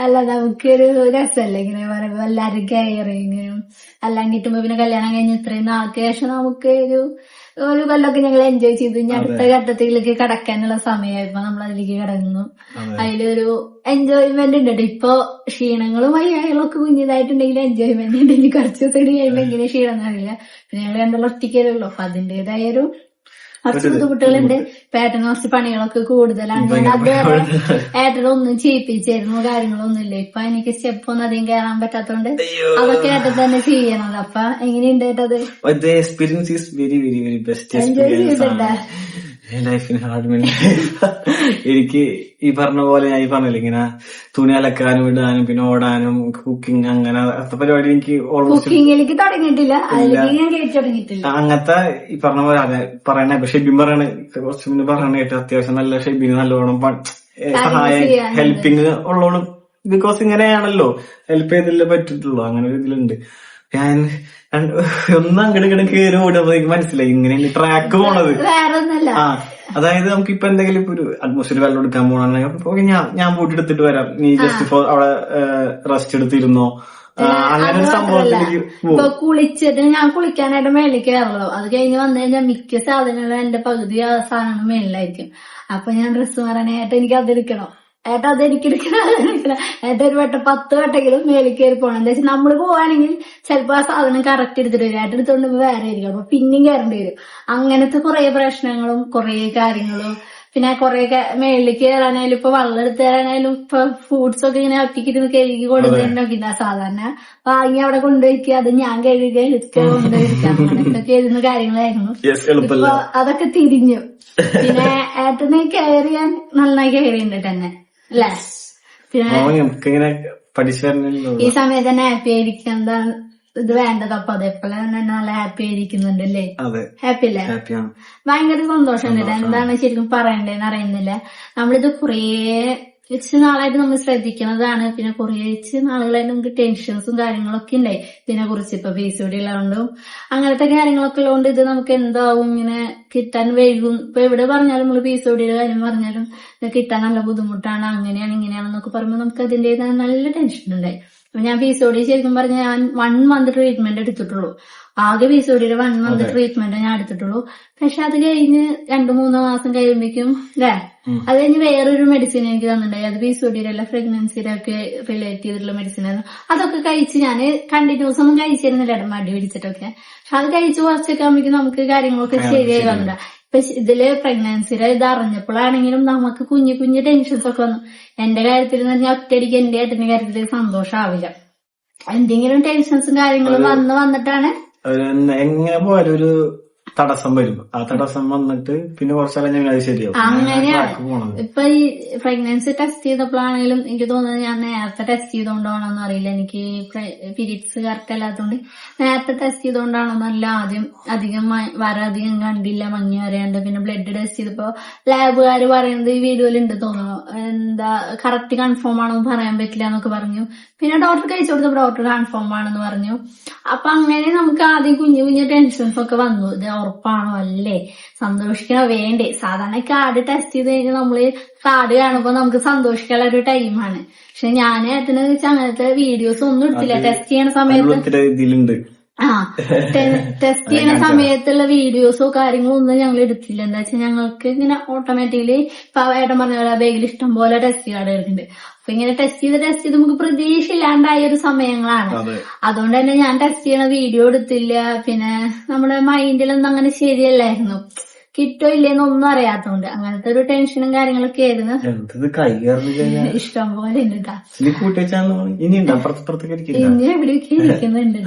അല്ല നമുക്കൊരു രസമല്ലേ ഇങ്ങനെ പറയുമ്പോ എല്ലാരും കെയറിങ്ങും എല്ലാം കിട്ടുമ്പോ. പിന്നെ കല്യാണം കഴിഞ്ഞ് ഇത്രയും നാൾക്ക് ശേഷം നമുക്ക് ഒരു കൊല്ലമൊക്കെ ഞങ്ങൾ എൻജോയ് ചെയ്തു. ഇനി അടുത്ത ഘട്ടത്തിലേക്ക് കടക്കാനുള്ള സമയമായപ്പോ നമ്മൾ അതിലേക്ക് കടന്നു. അതിലൊരു എൻജോയ്മെന്റ് ഉണ്ട്. ഇപ്പൊ ക്ഷീണങ്ങളും വയ്യായകളും ഒക്കെ കുഞ്ഞിതായിട്ടുണ്ടെങ്കിൽ എൻജോയ്മെന്റ് ഉണ്ട്. ഇനി കുറച്ച് ദിവസം കഴിയുമ്പോ എങ്ങനെ ക്ഷീണം അറിയില്ല. പിന്നെ ഞങ്ങൾ രണ്ടുള്ള ഒറ്റയ്ക്കേ ഉള്ളൂ. അപ്പൊ അതിന്റേതായൊരു കുറച്ച് ബുദ്ധിമുട്ടുകളുണ്ട്. ഇപ്പൊ ഏട്ടന് കുറച്ച് പണികളൊക്കെ കൂടുതലാണ്. ഞാൻ അതുവരെ ഏട്ടനൊന്നും ചെയ്യിപ്പിച്ചായിരുന്നു, കാര്യങ്ങളൊന്നും ഇല്ല. ഇപ്പൊ എനിക്ക് സ്റ്റെപ്പ് ഒന്നും അധികം കയറാൻ പറ്റാത്തോണ്ട് അതൊക്കെ ഏട്ടൻ തന്നെ ചെയ്യണത്. അപ്പൊ എങ്ങനെയുണ്ട് ഏട്ടത്? Experience is very very very best enjoy experience ചെയ്തിട്ടുണ്ടാ? ലൈഫിന് ഹാർഡ് എനിക്ക് ഈ പറഞ്ഞ പോലെ ഞാൻ ഈ പറഞ്ഞില്ല, ഇങ്ങനെ തുണി അലക്കാനും ഇടാനും പിന്നെ ഓടാനും കുക്കിംഗ് അങ്ങനെ പരിപാടി എനിക്ക് ഓൾമോസ്റ്റ് കുക്കിങ്ങിലേക്ക് തുടങ്ങിയിട്ടില്ല, അതിലേക്ക് ഞാൻ കേട്ട് തുടങ്ങിയിട്ടില്ല. അങ്ങനത്തെ ഈ പറഞ്ഞ പോലെ അതെ പറയണേ. ഇപ്പൊ ഷെബിൻ പറയണേ കുറച്ച് മുന്നേ പറയണ കേട്ട് അത്യാവശ്യം നല്ല ഷെബിന് നല്ലോണം സഹായം ഹെൽപ്പിങ് ഉള്ളോളും. ബിക്കോസ് ഇങ്ങനെയാണല്ലോ ഹെൽപ്പ് ചെയ്തില്ലേ പറ്റിട്ടുള്ളൂ, അങ്ങനെ ഒരു ഇതിലുണ്ട്. ഞാൻ ഒന്നും അങ്ങോട്ട് ഇങ്ങോട്ട് കയറി ഓടുമ്പോ എനിക്ക് മനസ്സിലായി ഇങ്ങനെ ട്രാക്ക് പോണത്. വേറെ ഒന്നല്ല, ആ അതായത് നമുക്ക് ഇപ്പൊ എന്തെങ്കിലും ഇപ്പൊ ഒരു അറ്റ്മോസ്ഫിയർ വെള്ളം എടുക്കാൻ പോകണമെങ്കിൽ ഞാൻ പോയിട്ട് എടുത്തിട്ട് വരാം, നീ ജസ്റ്റ് ഇപ്പൊ അവിടെ റെസ്റ്റ് എടുത്തിരുന്നോ, അങ്ങനെ ഒരു സംഭവത്തിലേക്ക് ഇപ്പൊ കുളിച്ചിട്ട് ഞാൻ കുളിക്കാനായിട്ട് മേളിലേക്ക് കയറുള്ളൂ. അത് കഴിഞ്ഞ് വന്നു കഴിഞ്ഞാൽ മിക്ക സാധനങ്ങളും എന്റെ പകുതി സാധനങ്ങൾ മേളിലായിരിക്കും. അപ്പൊ ഞാൻ ഡ്രസ്സ് മാറാനായിട്ട് എനിക്ക് അതെടുക്കണം, ഏട്ടാ അതെനിക്കെടുക്കണം. ഏട്ടാ ഒരു വട്ടം 10 വട്ടെങ്കിലും മേളിൽ കയറി പോകണം. എന്താ വെച്ചാൽ നമ്മള് പോവാണെങ്കിൽ ചിലപ്പോ ആ സാധനം കറക്റ്റ് എടുത്തിട്ട് വരും, ഏട്ടൻ എടുത്തോണ്ട് വേറെ ആയിരിക്കും. അപ്പൊ പിന്നെയും കയറേണ്ടി വരും. അങ്ങനത്തെ കുറെ പ്രശ്നങ്ങളും കുറെ കാര്യങ്ങളും. പിന്നെ കുറെ മേളിലേക്ക് കയറാനായാലും ഇപ്പൊ വെള്ളം എടുത്ത് തരാനായാലും ഇപ്പൊ ഫ്രൂട്ട്സ് ഒക്കെ ഇങ്ങനെ ഒറ്റയ്ക്കിരുന്ന് കഴുകി കൊടുത്തിട്ടുണ്ടെങ്കിൽ സാധാരണ വാങ്ങി അവിടെ കൊണ്ടുപോയിക്കുക, അത് ഞാൻ കഴുകുക എടുക്കുക കൊണ്ടുപോയിരിക്കുക, അങ്ങനത്തെ എഴുതുന്ന കാര്യങ്ങളായിരുന്നു. ഇപ്പൊ അതൊക്കെ തിരിഞ്ഞു. പിന്നെ ഏട്ടനെ കെയർ ചെയ്യാൻ നന്നായി കെയർ ചെയ്യുന്നുണ്ട് തന്നെ അല്ലേ? പിന്നെ ഈ സമയത്ത് തന്നെ ഹാപ്പി ആയിരിക്കും, എന്താണ് ഇത് വേണ്ടത്. അപ്പൊ അതെപ്പോഴും തന്നെ നല്ല ഹാപ്പി ആയിരിക്കുന്നുണ്ട് അല്ലേ? ഹാപ്പി അല്ലേ? ഭയങ്കര സന്തോഷമുണ്ട്. എന്താണ് ശരിക്കും പറയണ്ടേന്ന് അറിയുന്നില്ല. നമ്മളിത് കുറേ നാളായിട്ട് നമ്മൾ ശ്രദ്ധിക്കുന്നതാണ്. പിന്നെ കുറേ നാളുകളായിട്ട് നമുക്ക് ടെൻഷൻസും കാര്യങ്ങളൊക്കെ ഉണ്ടായി ഇതിനെ കുറിച്ച്. ഇപ്പൊ PCOD ഉള്ളതുകൊണ്ടും അങ്ങനത്തെ കാര്യങ്ങളൊക്കെ ഉള്ളതുകൊണ്ട് ഇത് നമുക്ക് എന്താവും ഇങ്ങനെ കിട്ടാൻ വൈകും. ഇപ്പൊ എവിടെ പറഞ്ഞാലും നമ്മൾ PCODയുടെ കാര്യം പറഞ്ഞാലും ഇത് കിട്ടാൻ നല്ല ബുദ്ധിമുട്ടാണ്, അങ്ങനെയാണ് ഇങ്ങനെയാണെന്നൊക്കെ പറയുമ്പോൾ നമുക്ക് അതിന്റേതായ നല്ല ടെൻഷൻ ഉണ്ടായി. ഞാൻ PCOD ശരിക്കും പറഞ്ഞാൽ ഞാൻ 1 മന്ത് ട്രീറ്റ്മെന്റ് എടുത്തിട്ടുള്ളൂ. ആകെ PCODയുടെ 1 മന്ത് ട്രീറ്റ്മെന്റ് ഞാൻ എടുത്തിട്ടുള്ളൂ. പക്ഷെ അത് കഴിഞ്ഞ് 2-3 മാസം കഴിയുമ്പോഴേക്കും അല്ലേ, അത് കഴിഞ്ഞ് വേറൊരു മെഡിസിൻ എനിക്ക് തന്നിട്ടുണ്ടായി. അത് PCODയുടെ അല്ല, പ്രഗ്നൻസിയുടെ ഒക്കെ റിലേറ്റ് ചെയ്തിട്ടുള്ള മെഡിസിൻ ആയിരുന്നു. അതൊക്കെ കഴിച്ച് ഞാൻ കണ്ടിന്യൂസ് ഒന്നും കഴിച്ചിരുന്നില്ല, മടി പിടിച്ചിട്ടൊക്കെ. പക്ഷെ അത് കഴിച്ച് കുറച്ചൊക്കെ ആകുമ്പോഴേക്കും നമുക്ക് കാര്യങ്ങളൊക്കെ ശരിയായി വന്നില്ല. ഇപ്പൊ ഇതില് പ്രഗ്നൻസിയുടെ ഇത് അറിഞ്ഞപ്പോഴാണെങ്കിലും നമുക്ക് കുഞ്ഞു കുഞ്ഞു ടെൻഷൻസ് ഒക്കെ വന്നു. എന്റെ കാര്യത്തിൽ എന്ന് പറഞ്ഞാൽ ഒറ്റയടിക്ക് എന്റെ ഏട്ടന്റെ കാര്യത്തിൽ സന്തോഷമാവില്ല. എന്തെങ്കിലും ടെൻഷൻസും കാര്യങ്ങളും വന്നിട്ടാണ് എങ്ങനെ പോയാലും ഒരു തടസ്സം വരും. ആ തടസ്സം വന്നിട്ട് പിന്നെ കുറച്ചാലും ഞങ്ങൾ അത് ശരിയാവും. അങ്ങനെയാണ്. ഇപ്പൊ ഈ പ്രഗ്നൻസി ടെസ്റ്റ് ചെയ്തപ്പോഴാണെങ്കിലും എനിക്ക് തോന്നുന്നത് ഞാൻ നേരത്തെ ടെസ്റ്റ് ചെയ്തോണ്ടാണോന്ന് അറിയില്ല. എനിക്ക് പീരീഡ്സ് കറക്റ്റ് അല്ലാത്തതുകൊണ്ട് നേരത്തെ ടെസ്റ്റ് ചെയ്തോണ്ടാണോന്നല്ല, ആദ്യം അധികം അധികം കണ്ടില്ല, മഞ്ഞ് വരെയുണ്ട്. പിന്നെ ബ്ലഡ് ടെസ്റ്റ് ചെയ്തപ്പോ ലാബുകാര് പറയുന്നത് ഈ വീഡിയോയിലുണ്ട് തോന്നുന്നു, എന്താ കറക്റ്റ് കൺഫേം ആണെന്ന് പറയാൻ പറ്റില്ല എന്നൊക്കെ പറഞ്ഞു. പിന്നെ ഡോക്ടർ കഴിച്ചു കൊടുത്തപ്പോ ഡോക്ടർ കൺഫേം ആണെന്ന് പറഞ്ഞു. അപ്പൊ അങ്ങനെ നമുക്ക് ആദ്യം കുഞ്ഞു കുഞ്ഞു ടെൻഷൻസ് ഒക്കെ വന്നു. ഇത് ഉറപ്പാണോ അല്ലേ, സന്തോഷിക്കണോ വേണ്ടേ? സാധാരണ കാർഡ് ടെസ്റ്റ് ചെയ്ത് കഴിഞ്ഞാൽ നമ്മള് കാർഡ് കാണുമ്പോ നമുക്ക് സന്തോഷിക്കാനുള്ള ഒരു ടൈമാണ്. പക്ഷെ ഞാൻ ഏട്ടനെ വെച്ചാൽ അങ്ങനത്തെ വീഡിയോസ് ഒന്നും എടുത്തില്ല ടെസ്റ്റ് ചെയ്യണ സമയത്ത്. ടെസ്റ്റ് ചെയ്യുന്ന സമയത്തുള്ള വീഡിയോസോ കാര്യങ്ങളോ ഒന്നും ഞങ്ങൾ എടുത്തില്ല. എന്താ വെച്ചാൽ ഞങ്ങൾക്ക് ഇങ്ങനെ ഓട്ടോമാറ്റിക്കലി ഇപ്പൊ ഏട്ടൻ പറഞ്ഞ പോലെ ബാഗിൽ ഇഷ്ടം പോലെ ടെസ്റ്റ് കാർഡുകളുണ്ട്. അപ്പൊ ഇങ്ങനെ ടെസ്റ്റ് ചെയ്ത് നമുക്ക് പ്രതീക്ഷ ഇല്ലാണ്ടായ ഒരു സമയങ്ങളാണ്. അതുകൊണ്ട് തന്നെ ഞാൻ ടെസ്റ്റ് ചെയ്യണ വീഡിയോ എടുത്തില്ല. പിന്നെ നമ്മുടെ മൈൻഡിലൊന്നും അങ്ങനെ ശരിയല്ലായിരുന്നു, കിട്ടോ ഇല്ലേന്നൊന്നും അറിയാത്തോണ്ട് അങ്ങനത്തെ ഒരു ടെൻഷനും കാര്യങ്ങളൊക്കെ ആയിരുന്നു. ഇഷ്ടം പോലെ ഉണ്ട് കേട്ടാ. ഇനി എവിടെയൊക്കെ ഇരിക്കുന്നുണ്ട്.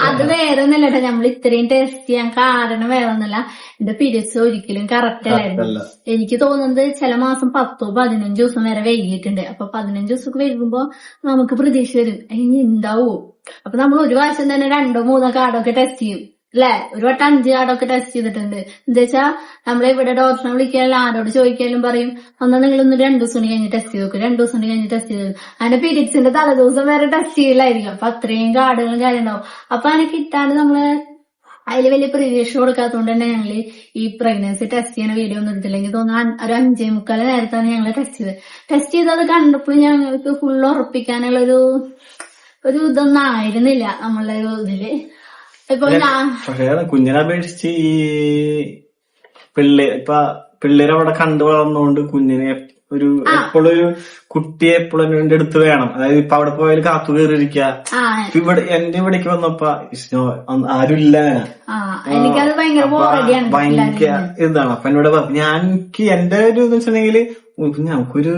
അത് വേറെ ഒന്നല്ല കേട്ടോ, നമ്മൾ ഇത്രയും ടെസ്റ്റ് ചെയ്യാൻ കാരണം വേറെ ഒന്നല്ല, എന്റെ പീരിയഡ്സ് ഒരിക്കലും കറക്റ്റ് അല്ലായിരുന്നു. എനിക്ക് തോന്നുന്നത് ചില മാസം 10-15 ദിവസം വരെ വൈകിട്ടുണ്ട്. അപ്പൊ 15 ദിവസമൊക്കെ വൈകുമ്പോ നമുക്ക് പ്രതീക്ഷ വരും ഇനി ഉണ്ടാവോ. അപ്പൊ നമ്മൾ ഒരു പ്രാവശ്യം തന്നെ 2-3 കാർഡൊക്കെ ടെസ്റ്റ് ചെയ്യും അല്ലെ, ഒരു വട്ടം 5 കാർഡൊക്കെ ടെസ്റ്റ് ചെയ്തിട്ടുണ്ട്. എന്താ വെച്ചാ നമ്മളിവിടെ ഡോക്ടറിനെ വിളിക്കാനും ആരോട് ചോദിക്കാനും പറയും, എന്നാ നിങ്ങളൊന്ന് 2 ദിവസം കഴിഞ്ഞ് ടെസ്റ്റ് ചെയ്ത് നോക്കും, 2 ദിവസം കഴിഞ്ഞ് ടെസ്റ്റ് ചെയ്ത്. അതിന്റെ പീരിയഡ്സിന്റെ തലേദിവസം വരെ ടെസ്റ്റ് ചെയ്യലായിരിക്കും. അപ്പൊ അത്രയും കാർഡുകളും കാര്യം ഉണ്ടാവും. അപ്പൊ അതിനെ കിട്ടാണ്ട് നമ്മള് അതിൽ വലിയ പ്രതീക്ഷ കൊടുക്കാത്തതുകൊണ്ട് തന്നെ ഞങ്ങള് ഈ പ്രഗ്നൻസി ടെസ്റ്റ് ചെയ്യുന്ന വീഡിയോ ഒന്നും എടുത്തില്ല. എനിക്ക് തോന്നുന്നു ഒരു 5:45 നേരത്താണ് ഞങ്ങള് ടെസ്റ്റ് ചെയ്തത് കണ്ടപ്പോൾ ഞങ്ങൾക്ക് ഫുള്ള് ഉറപ്പിക്കാനുള്ള ഒരു ഇതൊന്നും ആയിരുന്നില്ല നമ്മളുടെ ഒരു ഇതില്. പക്ഷേ കുഞ്ഞിനെ അപേക്ഷിച്ച് ഈ പിള്ളേരവിടെ കണ്ടു വളർന്നുകൊണ്ട് കുഞ്ഞിനെ ഒരു എപ്പോഴും ഒരു കുട്ടിയെ എപ്പോഴും എന്റെ അടുത്ത് വേണം. അതായത് ഇപ്പൊ അവിടെ പോയാൽ കാത്തു കയറിയിരിക്കുക. ഇവിടെ എന്റെ ഇവിടേക്ക് വന്നപ്പോ ആരുമില്ല, എനിക്കത് ഭയങ്കര ഇതാണ്. അപ്പൊ എന്നോട് എനിക്ക് എന്റെ ഒരു ഇത് വെച്ചിട്ടുണ്ടെങ്കില് നമുക്കൊരു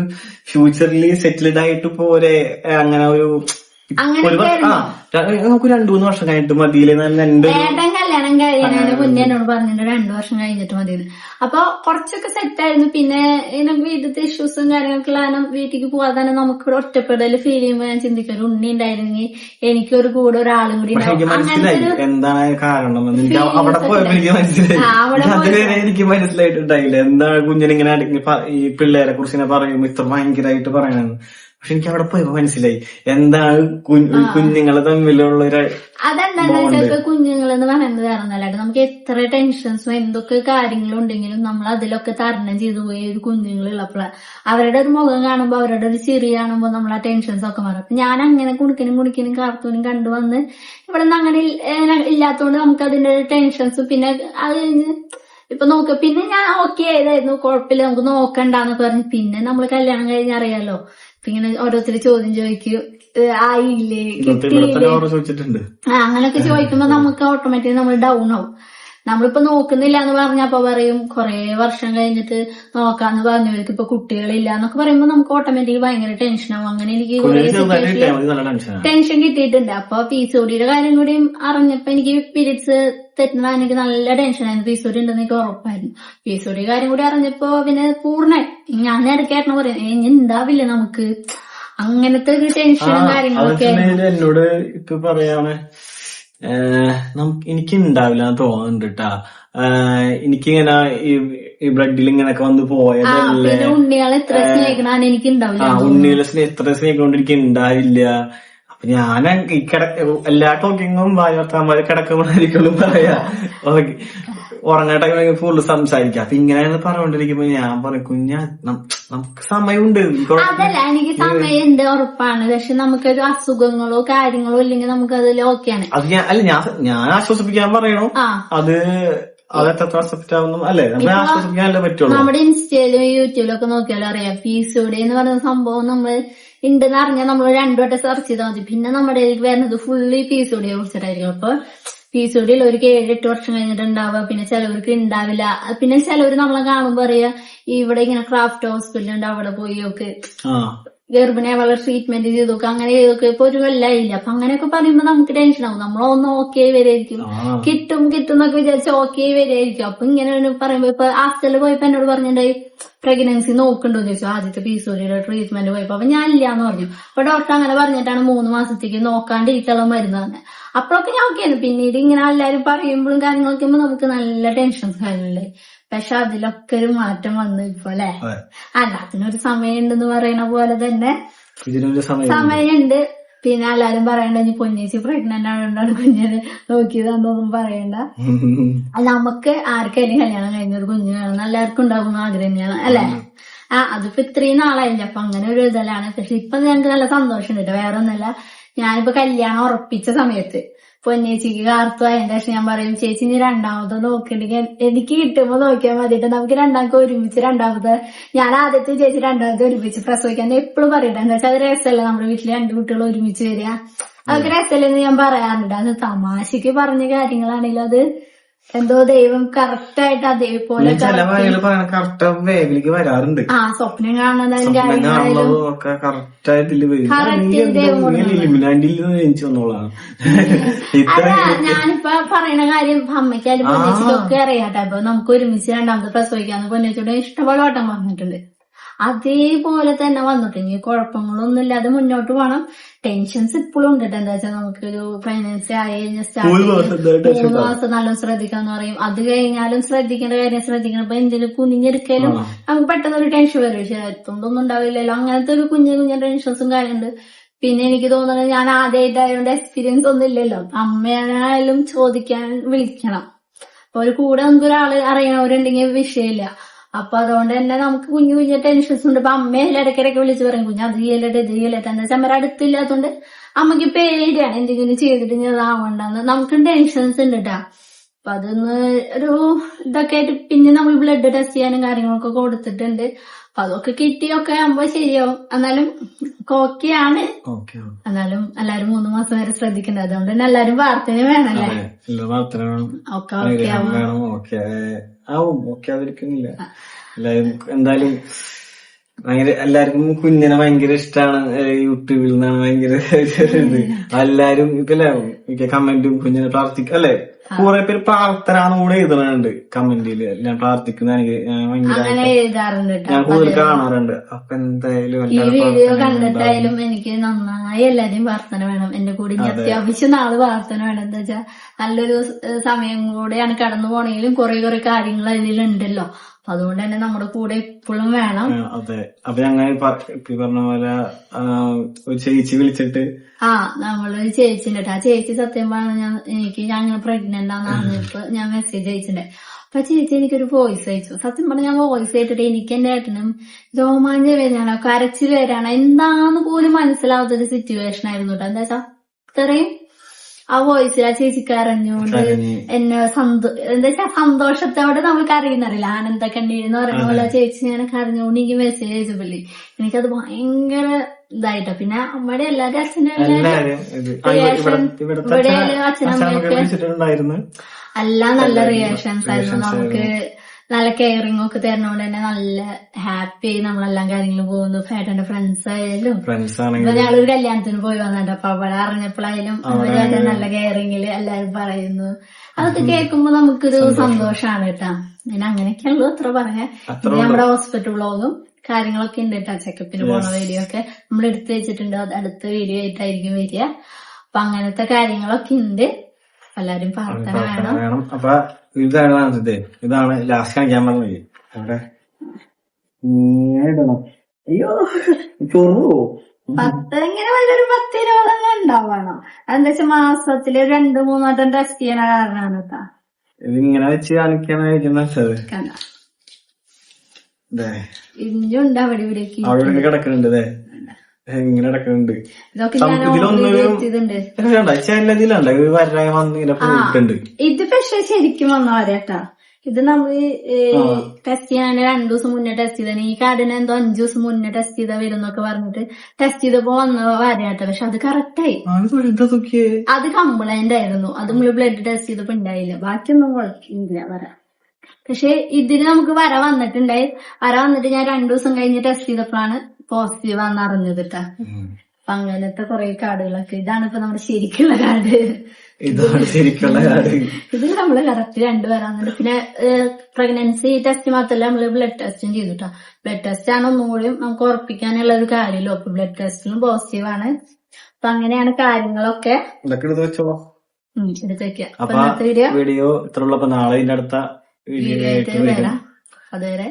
ഫ്യൂച്ചറിൽ സെറ്റിൽഡ് ആയിട്ട് പോലെ അങ്ങനെ ഒരു നമുക്ക് 2-3 വർഷം കഴിഞ്ഞിട്ട് മതിയില്ലേ. ഏട്ടൻ കല്യാണം കഴിയാനാണ് മുന്നേ എന്നോട് പറഞ്ഞിട്ട് 2 വർഷം കഴിഞ്ഞിട്ട് മതിയെന്ന്. അപ്പൊ കുറച്ചൊക്കെ സെറ്റ് ആയിരുന്നു. പിന്നെ വീട്ടിലത്തെ ഇഷ്യൂസും കാര്യങ്ങളൊക്കെ കാരണം വീട്ടിലേക്ക് പോവാതെ തന്നെ നമുക്ക് ഒരു ഒറ്റപ്പെടൽ ഫീൽ ചെയ്യുമ്പോൾ ഞാൻ ചിന്തിക്കും ഒരു ഉണ്ണി ഉണ്ടായിരുന്നെങ്കിൽ എനിക്കൊരു കൂടെ ഒരാളും കൂടി എന്താണ് കാരണം അവിടെ പോയപ്പോ എനിക്ക് മനസ്സിലായി. എനിക്ക് മനസ്സിലായിട്ടുണ്ടായില്ല എന്താണ് കുഞ്ഞിനിങ്ങനെ ഈ പിള്ളേരെ കുറിച്ച് പറയുമ്പോ ഇത്ര ഭയങ്കരമായിട്ട് പറയണെന്ന്. പക്ഷെ എനിക്ക് അവിടെ പോയപ്പോ മനസ്സിലായി എന്താണ് കുഞ്ഞുങ്ങളെ തമ്മിലുള്ള ഒരു അതെന്താണെന്ന് വെച്ചാൽ കുഞ്ഞുങ്ങൾ എന്ന് പറയുന്നത് വേറൊന്നല്ലാണ്ട് നമുക്ക് എത്ര ടെൻഷൻസും എന്തൊക്കെ കാര്യങ്ങളും ഉണ്ടെങ്കിലും നമ്മൾ അതിലൊക്കെ തരണം ചെയ്തു പോയി ഒരു കുഞ്ഞുങ്ങളുള്ളപ്പോഴാണ് അവരുടെ ഒരു മുഖം കാണുമ്പോൾ അവരുടെ ഒരു ചിരി കാണുമ്പോൾ നമ്മൾ ആ ടെൻഷൻസ് ഒക്കെ മാറും. ഞാൻ അങ്ങനെ കുണിക്കനും കാർട്ടൂനും കണ്ടുവന്ന് ഇവിടെ നിന്ന് അങ്ങനെ ഇല്ലാത്തതുകൊണ്ട് നമുക്ക് അതിന്റെ ടെൻഷൻസും പിന്നെ അത് കഴിഞ്ഞ് ഇപ്പൊ നോക്ക പിന്നെ ഞാൻ ഓക്കെ ആയതായിരുന്നു, കുഴപ്പമില്ല നമുക്ക് നോക്കണ്ടെന്നൊക്കെ പറഞ്ഞു. പിന്നെ നമ്മൾ കല്യാണം കഴിഞ്ഞ് അറിയാലോ ഇങ്ങനെ ഓരോരുത്തർ ചോദ്യം ചോദിക്കും ആയില്ലേ കിട്ടിയില്ലേ അങ്ങനെയൊക്കെ ചോദിക്കുമ്പോ നമുക്ക് ഓട്ടോമാറ്റിക്കലി നമ്മൾ ഡൗൺ ആവും. നമ്മളിപ്പോ നോക്കുന്നില്ല എന്ന് പറഞ്ഞപ്പോ പറയും കൊറേ വർഷം കഴിഞ്ഞിട്ട് നോക്കാന്ന് പറഞ്ഞവർക്ക് ഇപ്പൊ കുട്ടികളില്ല എന്നൊക്കെ പറയുമ്പോ നമുക്ക് ഓട്ടോമാറ്റിക്കലി ഭയങ്കര ടെൻഷനാവും. അങ്ങനെ എനിക്ക് ടെൻഷൻ കിട്ടിയിട്ടുണ്ട്. അപ്പൊ പിസോഡിയുടെ കാര്യം കൂടി അറിഞ്ഞപ്പോ എനിക്ക് പീരീഡ്സ് തെറ്റുന്ന എനിക്ക് നല്ല ടെൻഷനായിരുന്നു. പിസോഡി ഉണ്ടെന്ന് എനിക്ക് ഉറപ്പായിരുന്നു. പിസോഡി കാര്യം കൂടി അറിഞ്ഞപ്പോ പിന്നെ പൂർണ്ണ ഞാൻ ഇടയ്ക്കായിരുന്നു പറയാം ഇനി ഉണ്ടാവില്ല നമുക്ക് അങ്ങനത്തെ ഒരു ടെൻഷനും കാര്യങ്ങളൊക്കെ എന്നോട് ഇപ്പൊ പറയാമേ എനിക്ക് ഉണ്ടാവില്ല തോന്നുന്നുണ്ട് കേട്ടാ. എനിക്കിങ്ങനെ ഈ ബ്ലഡിൽ ഇങ്ങനെയൊക്കെ വന്ന് പോയതല്ലേ ഉണ്ണികളെ എത്ര സ്നേഹിക്കണാണ് എനിക്ക് ഉണ്ടാവില്ല. ഉണ്ണികളെ എത്ര സ്നേഹിക്കൊണ്ട് എനിക്ക് ഉണ്ടാവില്ല. അപ്പൊ ഞാൻ ഈ എല്ലാ ടോക്കിങ്ങും ഭാര്യമാര് കിടക്കുമ്പോഴായിരിക്കും പറയാ ഉറങ്ങാൻ ടൈം ഫുള്ള് സംസാരിക്കാം. അപ്പൊ ഇങ്ങനെയാണ് പറഞ്ഞോണ്ടിരിക്കുമ്പോ ഞാൻ പറയും കുഞ്ഞാ നമുക്ക് സമയമുണ്ട്. അതല്ല എനിക്ക് സമയമുണ്ട് ഉറപ്പാണ്. പക്ഷെ നമുക്കൊരു അസുഖങ്ങളോ കാര്യങ്ങളോ ഇല്ലെങ്കിൽ നമുക്ക് അതിൽ ഓക്കെയാണ്. അത് ഞാൻ ആശ്വസിപ്പിക്കാൻ പറയണോ അത് അതെത്ര അക്സെപ്റ്റ് ആവുന്നു അല്ലേ നമ്മൾ ആശ്വസിപ്പിക്കാനല്ലേ പറ്റുള്ളൂ. നമ്മുടെ ഇൻസ്റ്റയിലും യൂട്യൂബിലും ഒക്കെ നോക്കിയാലും അറിയാം പിസോഡി എന്ന് പറയുന്ന സംഭവം നമ്മൾ ഉണ്ടെന്ന് അറിഞ്ഞാൽ നമ്മൾ 2 വട്ടം സെർച്ച് ചെയ്താൽ മതി. പിന്നെ നമ്മുടെ വരുന്നത് ഫുള്ളി പിസോഡിയെ കുറിച്ചിട്ടായിരിക്കും. അപ്പൊ പിസോഡിയിൽ ഒരു 7-8 വർഷം കഴിഞ്ഞിട്ട് ഉണ്ടാവുക. പിന്നെ ചിലവർക്ക് ഉണ്ടാവില്ല. പിന്നെ ചിലവർ നമ്മളെ കാണുമ്പോ അറിയാ ഇവിടെ ഇങ്ങനെ ക്രാഫ്റ്റ് ഹോസ്പിറ്റൽ ഉണ്ട് അവിടെ പോയി നോക്ക് ഗർഭിണിയെ വളരെ ട്രീറ്റ്മെന്റ് ചെയ്തൊക്കെ അങ്ങനെ ചെയ്തൊക്കെ ഇപ്പൊ ഒരു കൊല്ലായില്ല. അപ്പൊ അങ്ങനെയൊക്കെ പറയുമ്പോ നമുക്ക് ടെൻഷൻ ആവും. നമ്മളൊന്ന് ഓക്കെ വരെയായിരിക്കും കിട്ടും എന്നൊക്കെ വിചാരിച്ച് ഓക്കെ വരെയായിരിക്കും. അപ്പൊ ഇങ്ങനെ പറയുമ്പോ ഇപ്പൊ ഹോസ്പിറ്റലിൽ പോയപ്പോ എന്നോട് പറഞ്ഞിട്ടുണ്ടായി പ്രഗ്നൻസി നോക്കണ്ടോ ചോദിച്ചു. ആദ്യത്തെ പിസോഡിയുടെ ട്രീറ്റ്മെന്റ് പോയപ്പോ അപ്പൊ ഞാൻ ഇല്ലാന്ന് പറഞ്ഞു. അപ്പൊ ഡോക്ടർ അങ്ങനെ പറഞ്ഞിട്ടാണ് 3 മാസത്തേക്ക് നോക്കാണ്ടിരിക്കാനുള്ള മരുന്ന് തന്നെ. അപ്പോഴൊക്കെ ഞാൻ ഓക്കെയാണ്. പിന്നീട് ഇങ്ങനെ എല്ലാരും പറയുമ്പോഴും കാര്യങ്ങളൊക്കെ നമുക്ക് നല്ല ടെൻഷൻസ് കാര്യങ്ങളല്ലേ. പക്ഷെ അതിലൊക്കെ ഒരു മാറ്റം വന്നു ഇപ്പൊ അല്ലെ. അല്ല അതിനൊരു സമയമുണ്ടെന്ന് പറയുന്ന പോലെ തന്നെ സമയമുണ്ട്. പിന്നെ എല്ലാരും പറയണ്ട ഇനി പൊന്നേച്ചി പ്രഗ്നന്റ് ആയതുകൊണ്ടാണ് കുഞ്ഞിനെ നോക്കിയതാന്നൊന്നും പറയണ്ട. നമുക്ക് ആർക്കായാലും കല്യാണം കഴിഞ്ഞ ഒരു കുഞ്ഞ് വേണം എല്ലാവർക്കും ഉണ്ടാകുന്ന ആഗ്രഹം തന്നെയാണ് അല്ലെ. അതിപ്പോ ഇത്രയും നാളായില്ല. അപ്പൊ അങ്ങനെ ഒരു ഇതലാണ്. പക്ഷെ ഇപ്പൊ ഞങ്ങൾക്ക് നല്ല സന്തോഷം ഉണ്ട്. വേറെ ഒന്നല്ല ഞാനിപ്പോ കല്യാണം ഉറപ്പിച്ച സമയത്ത് പൊന്നേച്ചിക്ക് കാർത്തു അതിന്റെ ശേഷം ഞാൻ പറയും ചേച്ചി ഇനി രണ്ടാമത് നോക്കണ്ടെങ്കിൽ എനിക്ക് കിട്ടുമ്പോ നോക്കിയാൽ മതിയിട്ട് നമുക്ക് രണ്ടാമത്തെ ഒരുമിച്ച് രണ്ടാമത് ഞാൻ ആദ്യത്തെ ചേച്ചി രണ്ടാമത്തെ ഒരുമിച്ച് പ്രസവിക്കാൻ എപ്പോഴും പറയട്ടെ. എന്താ വെച്ചാൽ അത് രസമല്ല നമ്മുടെ വീട്ടില് 2 കുട്ടികൾ ഒരുമിച്ച് വരിക. അതൊക്കെ രസമല്ലെന്ന് ഞാൻ പറയാറുണ്ട്. അത് തമാശക്ക് പറഞ്ഞ കാര്യങ്ങളാണെങ്കിലും അത് എന്തോ ദൈവം കറക്റ്റായിട്ട് അതേപോലെ വരാറുണ്ട്. സ്വപ്നം കാണുന്നതായാലും ഞാനിപ്പോ പറയണ കാര്യം അമ്മയ്ക്കായാലും പൊന്നേച്ചിക്കൊക്കെ അറിയാട്ടെ. അപ്പൊ നമുക്ക് ഒരുമിച്ച് രണ്ടാമത് പ്രസവിക്കാന്ന് പൊന്നേച്ചിയോട് ഇഷ്ടംപോലെ വട്ടം പറഞ്ഞിട്ടുണ്ട്. അതേപോലെ തന്നെ വന്നിട്ട് ഇനി കുഴപ്പങ്ങളൊന്നും ഇല്ലാതെ മുന്നോട്ട് പോകണം. ടെൻഷൻസ് ഇപ്പോഴും ഉണ്ട്. എന്താ വെച്ചാൽ നമുക്കൊരു പ്രഗ്നൻസി ആയി കഴിഞ്ഞാൽ 3 മാസം നല്ല ശ്രദ്ധിക്കാന്ന് പറയും. അത് കഴിഞ്ഞാലും ശ്രദ്ധിക്കേണ്ട കാര്യം ശ്രദ്ധിക്കണം. ഇപ്പൊ എന്തെങ്കിലും കുഞ്ഞിഞ്ഞെടുക്കലും നമുക്ക് പെട്ടെന്ന് ഒരു ടെൻഷൻ വരും. പക്ഷെ എത്തൊണ്ടൊന്നും ഉണ്ടാവില്ലല്ലോ. അങ്ങനത്തെ ഒരു കുഞ്ഞു ടെൻഷൻസും കാര്യമുണ്ട്. പിന്നെ എനിക്ക് തോന്നുന്നത് ഞാൻ ആദ്യമായിട്ടായതുകൊണ്ട് എക്സ്പീരിയൻസ് ഒന്നും ഇല്ലല്ലോ. അമ്മയായാലും ചോദിക്കാൻ വിളിക്കണം. അപ്പൊ ഒരു കൂടെ നമുക്ക് ഒരാള് അറിയണവരുണ്ടെങ്കിൽ വിഷയമില്ല. അപ്പൊ അതുകൊണ്ട് തന്നെ നമുക്ക് കുഞ്ഞു ടെൻഷൻസ് ഉണ്ട്. ഇപ്പൊ അമ്മയെ ഇടയ്ക്കിടയ്ക്ക് വിളിച്ച് പറയും കുഞ്ഞ് അത് ചെയ്യലട്ടെ ഇത് ചെയ്യലട്ടെ. എന്താ വെച്ചാൽ അമ്മ അടുത്തില്ലാത്തതുകൊണ്ട് അമ്മക്ക് പേടിയാണ് എന്തെങ്കിലും ചെയ്തിട്ട് ഞാൻ ഇതാവണ്ടെന്ന്. നമുക്ക് ടെൻഷൻസ് ഉണ്ട് കേട്ടാ. അപ്പൊ അതൊന്ന് ഒരു ഇതൊക്കെ ആയിട്ട് പിന്നെ നമ്മൾ ബ്ലഡ് ടെസ്റ്റ് ചെയ്യാനും കാര്യങ്ങളൊക്കെ കൊടുത്തിട്ടുണ്ട്. അപ്പൊ അതൊക്കെ കിട്ടിയൊക്കെ ആകുമ്പോ ശരിയാവും. എന്നാലും ഓക്കെയാണ്. ഓക്കെ എന്നാലും എല്ലാരും 3 മാസം വരെ ശ്രദ്ധിക്കണ്ടേ. അതുകൊണ്ട് തന്നെ എല്ലാരും പ്രാർത്ഥന വേണല്ലേ. പ്രാർത്ഥന വേണം, ഒക്കെ ഓക്കെ ആവും. വേണം. ഓക്കെ ആവും, ഓക്കെ ആയിരിക്കുന്നില്ല. എല്ലാരും എന്തായാലും ഭയങ്കര എല്ലാവർക്കും കുഞ്ഞിനെ ഭയങ്കര ഇഷ്ടമാണ്. യൂട്യൂബിൽ നിന്നാണ് ഭയങ്കര ഇത്. എല്ലാരും ഇപ്പൊ കമന്റും കുഞ്ഞിനെ പ്രാർത്ഥിക്കും അല്ലെ. കുറെ പേര് പ്രാർത്ഥന കൂടെ എഴുതണുണ്ട് കമന്റില്. ഞാൻ പ്രാർത്ഥിക്കുന്ന എനിക്ക് അങ്ങനെ എഴുതാറുണ്ട് കേട്ടോ. ഞാൻ കൂടുതൽ കാണാറുണ്ട്. അപ്പൊ എന്തായാലും ഈ വീഡിയോ കണ്ടിട്ടായാലും എനിക്ക് നന്നായി എല്ലാരെയും പ്രാർത്ഥന വേണം. എന്റെ കൂടെ ഇനി അത്യാവശ്യം നാള് പ്രാർത്ഥന വേണം. എന്താ വെച്ചാൽ നല്ലൊരു സമയം കൂടെയാണ് കടന്നു പോണെങ്കിലും കുറെ കാര്യങ്ങൾ അതിലുണ്ടല്ലോ. അപ്പൊ അതുകൊണ്ട് തന്നെ നമ്മുടെ കൂടെ എപ്പോഴും വേണം. അതെ. അപ്പൊ ഞങ്ങൾ പറഞ്ഞ പോലെ ഒരു ചേച്ചി വിളിച്ചിട്ട് നമ്മളൊരു ചേച്ചിണ്ട് കേട്ടോ. ആ ചേച്ചി സത്യം പറഞ്ഞാൽ ഞാൻ അങ്ങനെ പ്രഗ്നന്റ് ആണെന്ന് പറഞ്ഞപ്പോ ഞാൻ മെസ്സേജ് അയച്ചിട്ടുണ്ടേ. അപ്പൊ ചേച്ചി എനിക്കൊരു വോയിസ് അയച്ചു. സത്യം പറഞ്ഞാൽ ഞാൻ വോയിസ് ആയിട്ടിട്ട് എനിക്ക് എന്റെ ഏട്ടനും രോമാഞ്ചം വരാനോ കരച്ചിൽ വരാനോ എന്താന്ന് പോലും മനസ്സിലാവാത്തൊരു സിറ്റുവേഷൻ ആയിരുന്നു കേട്ടോ. എന്താ വെച്ചാ ഇത്രയും ആ വോയിസിൽ ആ ചേച്ചിക്ക് അറിഞ്ഞുകൊണ്ട് എന്നെ എന്താ വെച്ചാ സന്തോഷത്തോടെ നമ്മൾ കരയുന്നറിയില്ല, ആനന്ദ കണ്ണീരെന്ന് പറയുന്ന പോലെ ചേച്ചി ഞാൻ കരഞ്ഞുകൊണ്ട് എനിക്ക് മെസ്സേജ് അയച്ചപ്പോഴേ എനിക്കത് ഭയങ്കര ഇതായിട്ടോ. പിന്നെ അമ്മയുടെ എല്ലാരും അച്ഛനും ഇവിടെ അച്ഛനമ്മയൊക്കെ എല്ലാം നല്ല റിയാക്ഷൻസ് ആയിരുന്നു. നമുക്ക് നല്ല കെയറിംഗ് ഒക്കെ തരുന്നോണ്ട് തന്നെ നല്ല ഹാപ്പി ആയി നമ്മളെല്ലാം കാര്യങ്ങളും പോകുന്നു. ഏട്ടന്റെ ഫ്രണ്ട്സ് ആയാലും ഇപ്പൊ ഞങ്ങളൊരു കല്യാണത്തിന് പോയി വന്നിട്ട് അപ്പൊ അവിടെ അറിഞ്ഞപ്പോഴായാലും അവരൊക്കെ നല്ല കെയറിങ്ങില് എല്ലാരും പറയുന്നു. അതൊക്കെ കേൾക്കുമ്പോ നമുക്കൊരു സന്തോഷാണ് കേട്ടാ. പിന്നെ അങ്ങനെയൊക്കെയുള്ളൂ അത്ര പറയാൻ. നമ്മുടെ ഹോസ്പിറ്റൽ വ്ളോഗും കാര്യങ്ങളൊക്കെ ഉണ്ട് കേട്ടോ. ചെക്കപ്പിന് പോണ വീഡിയോ ഒക്കെ നമ്മൾ എടുത്തു വെച്ചിട്ടുണ്ട്. അത് അടുത്ത വീഡിയോ ആയിട്ടായിരിക്കും വരിക. അപ്പൊ അങ്ങനത്തെ കാര്യങ്ങളൊക്കെ ഉണ്ട്. എല്ലാരും പ്രാർത്ഥന വേണം. അപ്പൊ ഇതാണ് ലാസ്റ്റ് കാണിക്കാൻ പറഞ്ഞത്. അവിടെ അയ്യോ ചോറു 10 ഇങ്ങനെ വലിയൊരു 10-20 ഉണ്ടാവണം. എന്താ വെച്ചാൽ മാസത്തില് 2-3 വട്ടം ടെസ്റ്റ് ചെയ്യണ കാരണമാണ് കേട്ടാ. ഇതിങ്ങനെ വെച്ച് കാണിക്കാനായിരിക്കും നല്ലത്. ഇനിയുണ്ട് അവിടെ ഇവിടേക്ക് അവിടെ കിടക്കുന്നുണ്ട്. ഇങ്ങനെ കിടക്കുന്നുണ്ട്. ഇത് പക്ഷെ ശരിക്കും വന്നവരേട്ടാ. ഇത് നമ്മള് ടെസ്റ്റ് ചെയ്യാൻ 2 ദിവസം മുന്നേ ടെസ്റ്റ് ചെയ്താണ്. ഈ കാർഡിന് എന്തോ 5 ദിവസം മുന്നേ ടെസ്റ്റ് ചെയ്താ വരുന്നൊക്കെ പറഞ്ഞിട്ട് ടെസ്റ്റ് ചെയ്തപ്പോ വന്ന വരാട്ടോ. പക്ഷെ അത് കറക്റ്റായി. അത് കംപ്ലൈന്റ് ആയിരുന്നു. അത് നമ്മള് ബ്ലഡ് ടെസ്റ്റ് ചെയ്തപ്പോ ഉണ്ടായില്ല. ബാക്കിയൊന്നും കുഴപ്പമില്ല വരാം. പക്ഷെ ഇതിന് നമുക്ക് വര വന്നിട്ടുണ്ടായി. വര വന്നിട്ട് ഞാൻ 2 ദിവസം കഴിഞ്ഞ് ടെസ്റ്റ് ചെയ്തപ്പോഴാണ് പോസിറ്റീവ് ആണെന്ന് അറിഞ്ഞത് കേട്ടാ. അപ്പൊ അങ്ങനത്തെ കുറെ കാർഡുകളൊക്കെ. ഇതാണ് ഇപ്പൊ നമ്മുടെ ശരിക്കുള്ള കാർഡ്. ഇത് നമ്മള് കറക്റ്റ് 2 വരാന്നുണ്ട്. പിന്നെ പ്രഗ്നൻസി ടെസ്റ്റ് മാത്രമല്ല നമ്മള് ബ്ലഡ് ടെസ്റ്റും ചെയ്തിട്ടാ. ബ്ലഡ് ടെസ്റ്റ് ആണ് ഒന്നുകൂടി നമുക്ക് ഉറപ്പിക്കാനുള്ള ഒരു കാര്യമല്ലോ. അപ്പൊ ബ്ലഡ് ടെസ്റ്റിലും പോസിറ്റീവ് ആണ്. അപ്പൊ അങ്ങനെയാണ് കാര്യങ്ങളൊക്കെ. എടുത്ത് വെക്കാം. വീഡിയോ ഇത്രയുള്ള നാളെ ഇതിന്റെ അടുത്ത വീഡിയോ ആയിട്ട് വരാം. അതുവരെ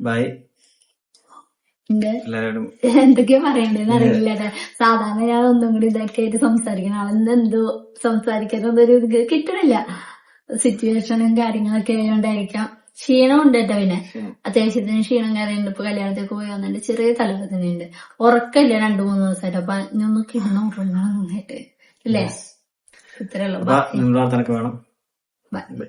ബൈ. എന്തൊക്കെയാ പറയണ്ടെന്ന് അറിയില്ല. സാധാരണ ഞാൻ ഒന്നും കൂടി ഇതൊക്കെ ആയിട്ട് സംസാരിക്കുന്ന ആളെന്തോ സംസാരിക്കാനൊന്നൊരു ഇത് കിട്ടണില്ല. സിറ്റുവേഷനും കാര്യങ്ങളൊക്കെ ആയതുകൊണ്ടായിരിക്കാം. ക്ഷീണം ഉണ്ട് കേട്ടോ. പിന്നെ അത്യാവശ്യത്തിന് ക്ഷീണം കാര്യമുണ്ട്. ഇപ്പൊ കല്യാണത്തേക്ക് പോയി വന്നിട്ട് ചെറിയ തലവേദനയുണ്ട്. ഉറക്കമില്ല 2-3 ദിവസമായിട്ട്. അപ്പൊ ഇനിയൊന്ന് കിടന്ന് ഉറങ്ങണം നന്നായിട്ട് അല്ലേ. ഇത്രയുള്ളൂ. വേണം. ബൈ.